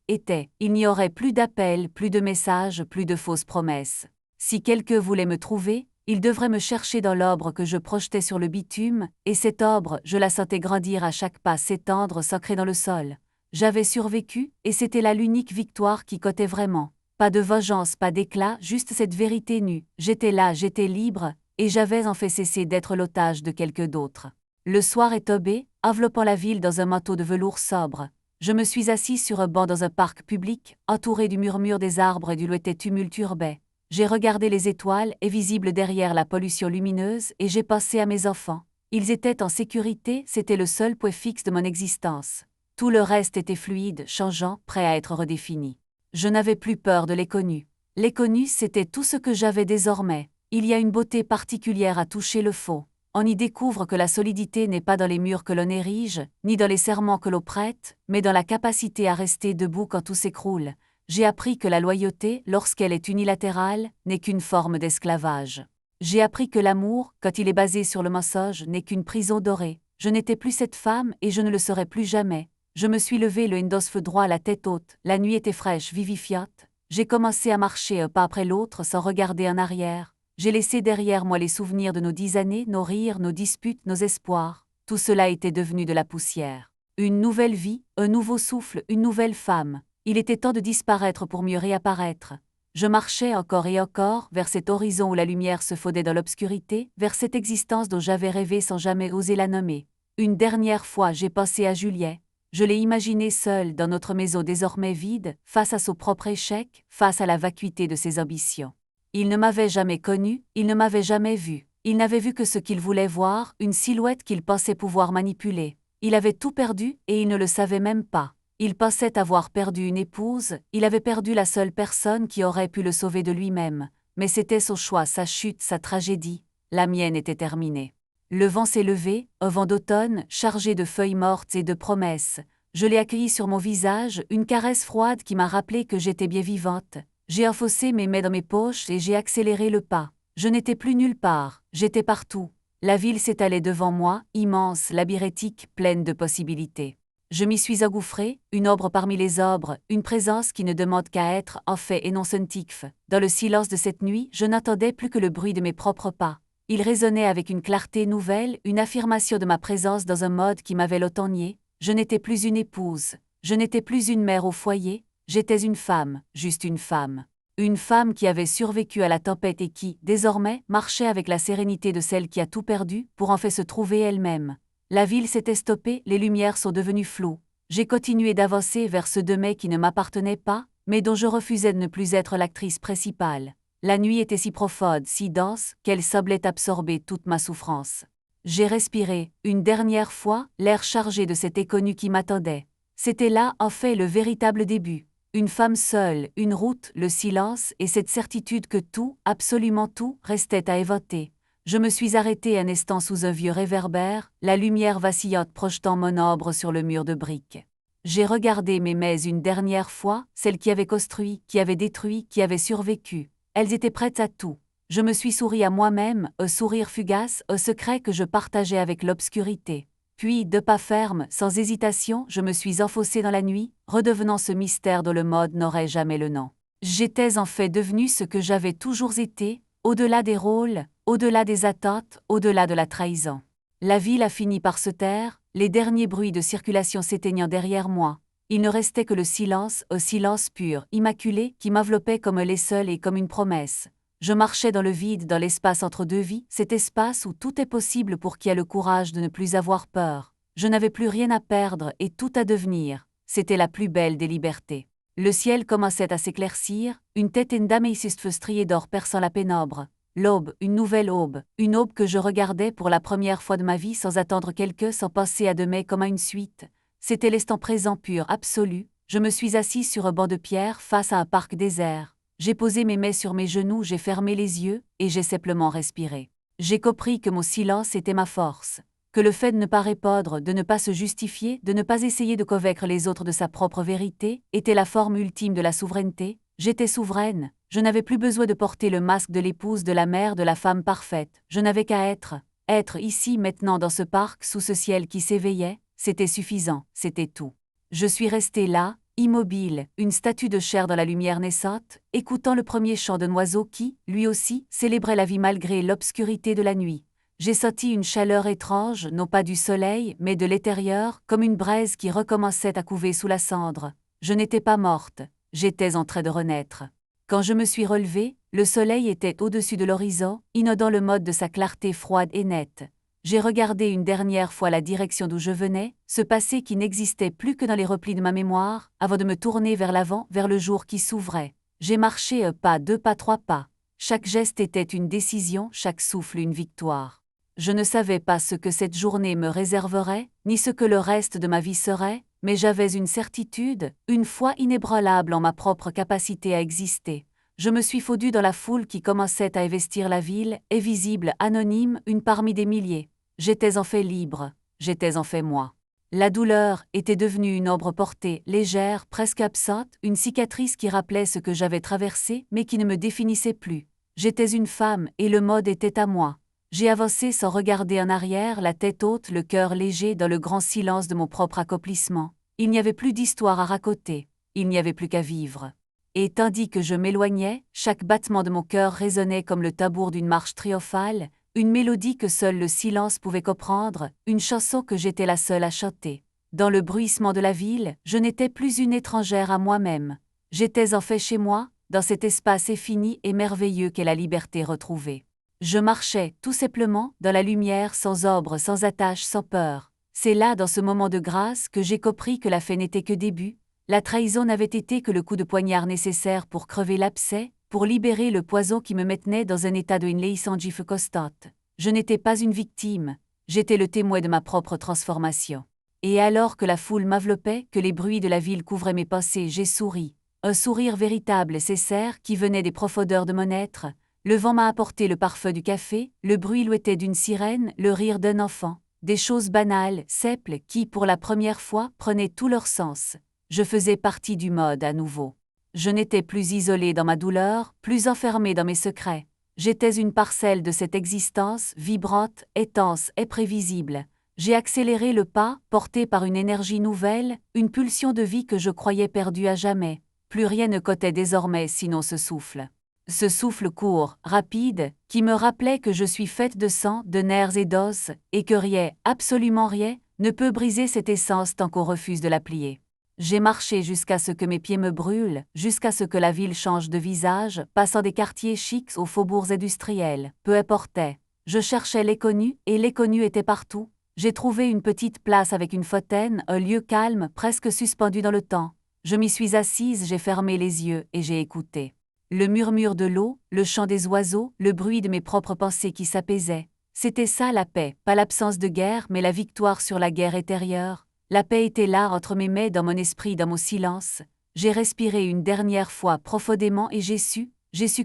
il n'y aurait plus d'appels, plus de messages, plus de fausses promesses. Si quelqu'un voulait me trouver, il devrait me chercher dans l'ombre que je projetais sur le bitume, et cette ombre, je la sentais grandir à chaque pas, s'étendre, s'ancrer dans le sol. J'avais survécu, et c'était là l'unique victoire qui cotait vraiment. Pas de vengeance, pas d'éclat, juste cette vérité nue. J'étais là, j'étais libre, et j'avais en fait cessé d'être l'otage de quelqu'un d'autre. Le soir est tombé, enveloppant la ville dans un manteau de velours sobre. Je me suis assis sur un banc dans un parc public, entouré du murmure des arbres et du lointain tumulte urbain. J'ai regardé les étoiles, invisibles derrière la pollution lumineuse, et j'ai pensé à mes enfants. Ils étaient en sécurité, c'était le seul point fixe de mon existence. Tout le reste était fluide, changeant, prêt à être redéfini. Je n'avais plus peur de l'inconnu. L'inconnu, c'était tout ce que j'avais désormais. Il y a une beauté particulière à toucher le faux. On y découvre que la solidité n'est pas dans les murs que l'on érige, ni dans les serments que l'on prête, mais dans la capacité à rester debout quand tout s'écroule. J'ai appris que la loyauté, lorsqu'elle est unilatérale, n'est qu'une forme d'esclavage. J'ai appris que l'amour, quand il est basé sur le mensonge, n'est qu'une prison dorée. Je n'étais plus cette femme et je ne le serai plus jamais. Je me suis levée le feu droit, la tête haute, la nuit était fraîche, vivifiante. J'ai commencé à marcher un pas après l'autre sans regarder en arrière. J'ai laissé derrière moi les souvenirs de nos 10 années, nos rires, nos disputes, nos espoirs. Tout cela était devenu de la poussière. Une nouvelle vie, un nouveau souffle, une nouvelle femme. Il était temps de disparaître pour mieux réapparaître. Je marchais encore et encore vers cet horizon où la lumière se fondait dans l'obscurité, vers cette existence dont j'avais rêvé sans jamais oser la nommer. Une dernière fois, j'ai pensé à Juliet. Je l'ai imaginée seule dans notre maison désormais vide, face à son propre échec, face à la vacuité de ses ambitions. Il ne m'avait jamais connue, il ne m'avait jamais vue. Il n'avait vu que ce qu'il voulait voir, une silhouette qu'il pensait pouvoir manipuler. Il avait tout perdu et il ne le savait même pas. Il pensait avoir perdu une épouse, il avait perdu la seule personne qui aurait pu le sauver de lui-même. Mais c'était son choix, sa chute, sa tragédie. La mienne était terminée. Le vent s'est levé, un vent d'automne, chargé de feuilles mortes et de promesses. Je l'ai accueilli sur mon visage, une caresse froide qui m'a rappelé que j'étais bien vivante. J'ai enfoncé mes mains dans mes poches et j'ai accéléré le pas. Je n'étais plus nulle part, j'étais partout. La ville s'étalait devant moi, immense, labyrinthique, pleine de possibilités. Je m'y suis engouffrée, une ombre parmi les ombres, une présence qui ne demande qu'à être, en fait et non subjectif. Dans le silence de cette nuit, je n'entendais plus que le bruit de mes propres pas. Il résonnait avec une clarté nouvelle, une affirmation de ma présence dans un mode qui m'avait longtemps nié. Je n'étais plus une épouse, je n'étais plus une mère au foyer, j'étais une femme, juste une femme. Une femme qui avait survécu à la tempête et qui, désormais, marchait avec la sérénité de celle qui a tout perdu pour en fait se trouver elle-même. La ville s'était stoppée, les lumières sont devenues floues. J'ai continué d'avancer vers ce demain qui ne m'appartenait pas, mais dont je refusais de ne plus être l'actrice principale. La nuit était si profonde, si dense, qu'elle semblait absorber toute ma souffrance. J'ai respiré, une dernière fois, l'air chargé de cet inconnu qui m'attendait. C'était là, en fait, le véritable début. Une femme seule, une route, le silence et cette certitude que tout, absolument tout, restait à évoquer. Je me suis arrêtée un instant sous un vieux réverbère, la lumière vacillante projetant mon ombre sur le mur de briques. J'ai regardé mes mets une dernière fois, celles qui avaient construit, qui avaient détruit, qui avaient survécu. Elles étaient prêtes à tout. Je me suis souri à moi-même, un sourire fugace, un secret que je partageais avec l'obscurité. Puis, de pas ferme, sans hésitation, je me suis enfoncé dans la nuit, redevenant ce mystère dont le mode n'aurait jamais le nom. J'étais en fait devenu ce que j'avais toujours été, au-delà des rôles, au-delà des attentes, au-delà de la trahison. La ville a fini par se taire, les derniers bruits de circulation s'éteignant derrière moi. Il ne restait que le silence, un silence pur, immaculé, qui m'enveloppait comme un linceul et comme une promesse. Je marchais dans le vide, dans l'espace entre deux vies, cet espace où tout est possible pour qui a le courage de ne plus avoir peur. Je n'avais plus rien à perdre et tout à devenir. C'était la plus belle des libertés. Le ciel commençait à s'éclaircir, une tête endameiiste striée d'or perçant la pénombre. L'aube, une nouvelle aube, une aube que je regardais pour la première fois de ma vie sans attendre quelque, sans penser à demain comme à une suite. C'était l'instant présent pur, absolu. Je me suis assis sur un banc de pierre face à un parc désert. J'ai posé mes mains sur mes genoux, j'ai fermé les yeux, et j'ai simplement respiré. J'ai compris que mon silence était ma force, que le fait de ne pas répondre, de ne pas se justifier, de ne pas essayer de convaincre les autres de sa propre vérité, était la forme ultime de la souveraineté. J'étais souveraine, je n'avais plus besoin de porter le masque de l'épouse, de la mère, de la femme parfaite, je n'avais qu'à être ici maintenant dans ce parc, sous ce ciel qui s'éveillait, c'était suffisant, c'était tout. Je suis restée là, immobile, une statue de chair dans la lumière naissante, écoutant le premier chant d'un oiseau qui, lui aussi, célébrait la vie malgré l'obscurité de la nuit. J'ai senti une chaleur étrange, non pas du soleil, mais de l'intérieur, comme une braise qui recommençait à couver sous la cendre. Je n'étais pas morte, j'étais en train de renaître. Quand je me suis relevée, le soleil était au-dessus de l'horizon, inondant le mode de sa clarté froide et nette. J'ai regardé une dernière fois la direction d'où je venais, ce passé qui n'existait plus que dans les replis de ma mémoire, avant de me tourner vers l'avant, vers le jour qui s'ouvrait. J'ai marché un pas, deux pas, trois pas. Chaque geste était une décision, chaque souffle une victoire. Je ne savais pas ce que cette journée me réserverait, ni ce que le reste de ma vie serait, mais j'avais une certitude, une foi inébranlable en ma propre capacité à exister. Je me suis fondue dans la foule qui commençait à investir la ville, invisible, anonyme, une parmi des milliers. J'étais en fait libre, j'étais en fait moi. La douleur était devenue une ombre portée, légère, presque absente, une cicatrice qui rappelait ce que j'avais traversé, mais qui ne me définissait plus. J'étais une femme, et le mode était à moi. J'ai avancé sans regarder en arrière, la tête haute, le cœur léger, dans le grand silence de mon propre accomplissement. Il n'y avait plus d'histoire à raconter, il n'y avait plus qu'à vivre. Et tandis que je m'éloignais, chaque battement de mon cœur résonnait comme le tambour d'une marche triomphale, une mélodie que seul le silence pouvait comprendre, une chanson que j'étais la seule à chanter. Dans le bruissement de la ville, je n'étais plus une étrangère à moi-même. J'étais en fait chez moi, dans cet espace infini et merveilleux qu'est la liberté retrouvée. Je marchais, tout simplement, dans la lumière, sans ombre, sans attache, sans peur. C'est là, dans ce moment de grâce, que j'ai compris que la fin n'était que début. La trahison n'avait été que le coup de poignard nécessaire pour crever l'abcès, pour libérer le poison qui me maintenait dans un état de inlaïsandjif constante. Je n'étais pas une victime, j'étais le témoin de ma propre transformation. Et alors que la foule m'enveloppait, que les bruits de la ville couvraient mes pensées, j'ai souri. Un sourire véritable et sincère qui venait des profondeurs de mon être. Le vent m'a apporté le parfum du café, le bruit louété d'une sirène, le rire d'un enfant. Des choses banales, simples, qui, pour la première fois, prenaient tout leur sens. Je faisais partie du mode à nouveau. Je n'étais plus isolée dans ma douleur, plus enfermée dans mes secrets. J'étais une parcelle de cette existence, vibrante, intense et prévisible. J'ai accéléré le pas, porté par une énergie nouvelle, une pulsion de vie que je croyais perdue à jamais. Plus rien ne cotait désormais sinon ce souffle. Ce souffle court, rapide, qui me rappelait que je suis faite de sang, de nerfs et d'os, et que rien, absolument rien, ne peut briser cette essence tant qu'on refuse de la plier. J'ai marché jusqu'à ce que mes pieds me brûlent, jusqu'à ce que la ville change de visage, passant des quartiers chics aux faubourgs industriels, peu importait. Je cherchais l'inconnu, et l'inconnu était partout. J'ai trouvé une petite place avec une fontaine, un lieu calme, presque suspendu dans le temps. Je m'y suis assise, j'ai fermé les yeux, et j'ai écouté. Le murmure de l'eau, le chant des oiseaux, le bruit de mes propres pensées qui s'apaisaient. C'était ça la paix, pas l'absence de guerre, mais la victoire sur la guerre intérieure. La paix était là entre mes mains, dans mon esprit, dans mon silence. J'ai respiré une dernière fois profondément et j'ai su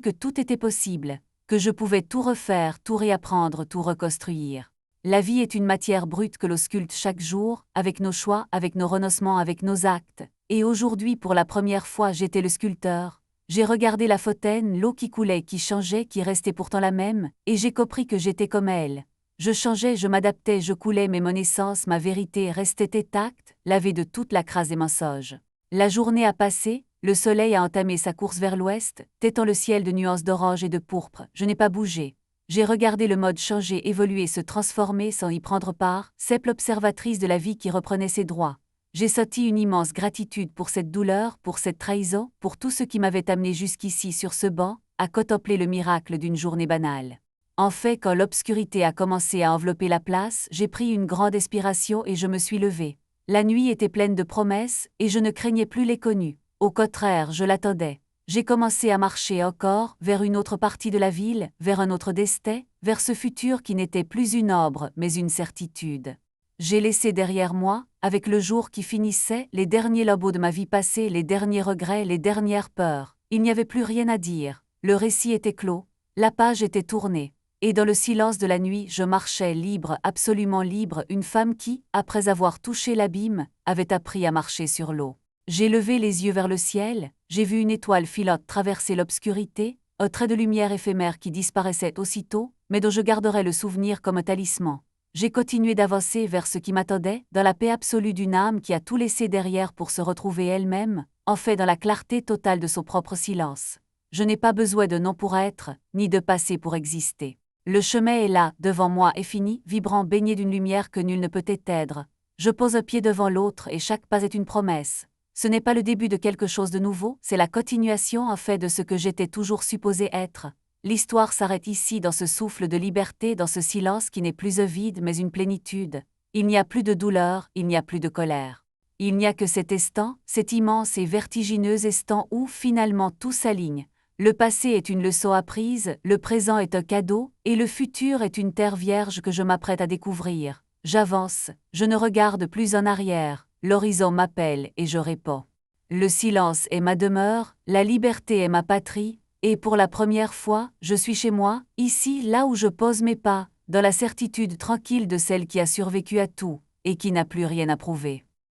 que tout était possible, que je pouvais tout refaire, tout réapprendre, tout reconstruire. La vie est une matière brute que l'on sculpte chaque jour, avec nos choix, avec nos renoncements, avec nos actes. Et aujourd'hui, pour la première fois, j'étais le sculpteur. J'ai regardé la fontaine, l'eau qui coulait, qui changeait, qui restait pourtant la même, et j'ai compris que j'étais comme elle. Je changeais, je m'adaptais, je coulais, mais mon essence, ma vérité restait intacte, lavée de toute la crasse des mensonges. La journée a passé, le soleil a entamé sa course vers l'ouest, têtant le ciel de nuances d'orange et de pourpre. Je n'ai pas bougé. J'ai regardé le mode changer, évoluer, se transformer sans y prendre part, simple observatrice de la vie qui reprenait ses droits. J'ai senti une immense gratitude pour cette douleur, pour cette trahison, pour tout ce qui m'avait amené jusqu'ici sur ce banc, à contempler le miracle d'une journée banale. En fait, quand l'obscurité a commencé à envelopper la place, j'ai pris une grande inspiration et je me suis levée. La nuit était pleine de promesses, et je ne craignais plus l'inconnu. Au contraire, je l'attendais. J'ai commencé à marcher encore, vers une autre partie de la ville, vers un autre destin, vers ce futur qui n'était plus une ombre, mais une certitude. J'ai laissé derrière moi, avec le jour qui finissait, les derniers lambeaux de ma vie passée, les derniers regrets, les dernières peurs. Il n'y avait plus rien à dire. Le récit était clos, la page était tournée. Et dans le silence de la nuit, je marchais libre, absolument libre, une femme qui, après avoir touché l'abîme, avait appris à marcher sur l'eau. J'ai levé les yeux vers le ciel, j'ai vu une étoile filante traverser l'obscurité, un trait de lumière éphémère qui disparaissait aussitôt, mais dont je garderai le souvenir comme un talisman. J'ai continué d'avancer vers ce qui m'attendait, dans la paix absolue d'une âme qui a tout laissé derrière pour se retrouver elle-même, en fait dans la clarté totale de son propre silence. Je n'ai pas besoin de nom pour être, ni de passé pour exister. Le chemin est là, devant moi et fini, vibrant, baigné d'une lumière que nul ne peut éteindre. Je pose un pied devant l'autre et chaque pas est une promesse. Ce n'est pas le début de quelque chose de nouveau, c'est la continuation en fait de ce que j'étais toujours supposé être. L'histoire s'arrête ici dans ce souffle de liberté, dans ce silence qui n'est plus un vide mais une plénitude. Il n'y a plus de douleur, il n'y a plus de colère. Il n'y a que cet instant, cet immense et vertigineux instant où finalement tout s'aligne. Le passé est une leçon apprise, le présent est un cadeau, et le futur est une terre vierge que je m'apprête à découvrir. J'avance, je ne regarde plus en arrière, l'horizon m'appelle et je réponds. Le silence est ma demeure, la liberté est ma patrie, et pour la première fois, je suis chez moi, ici, là où je pose mes pas, dans la certitude tranquille de celle qui a survécu à tout, et qui n'a plus rien à prouver.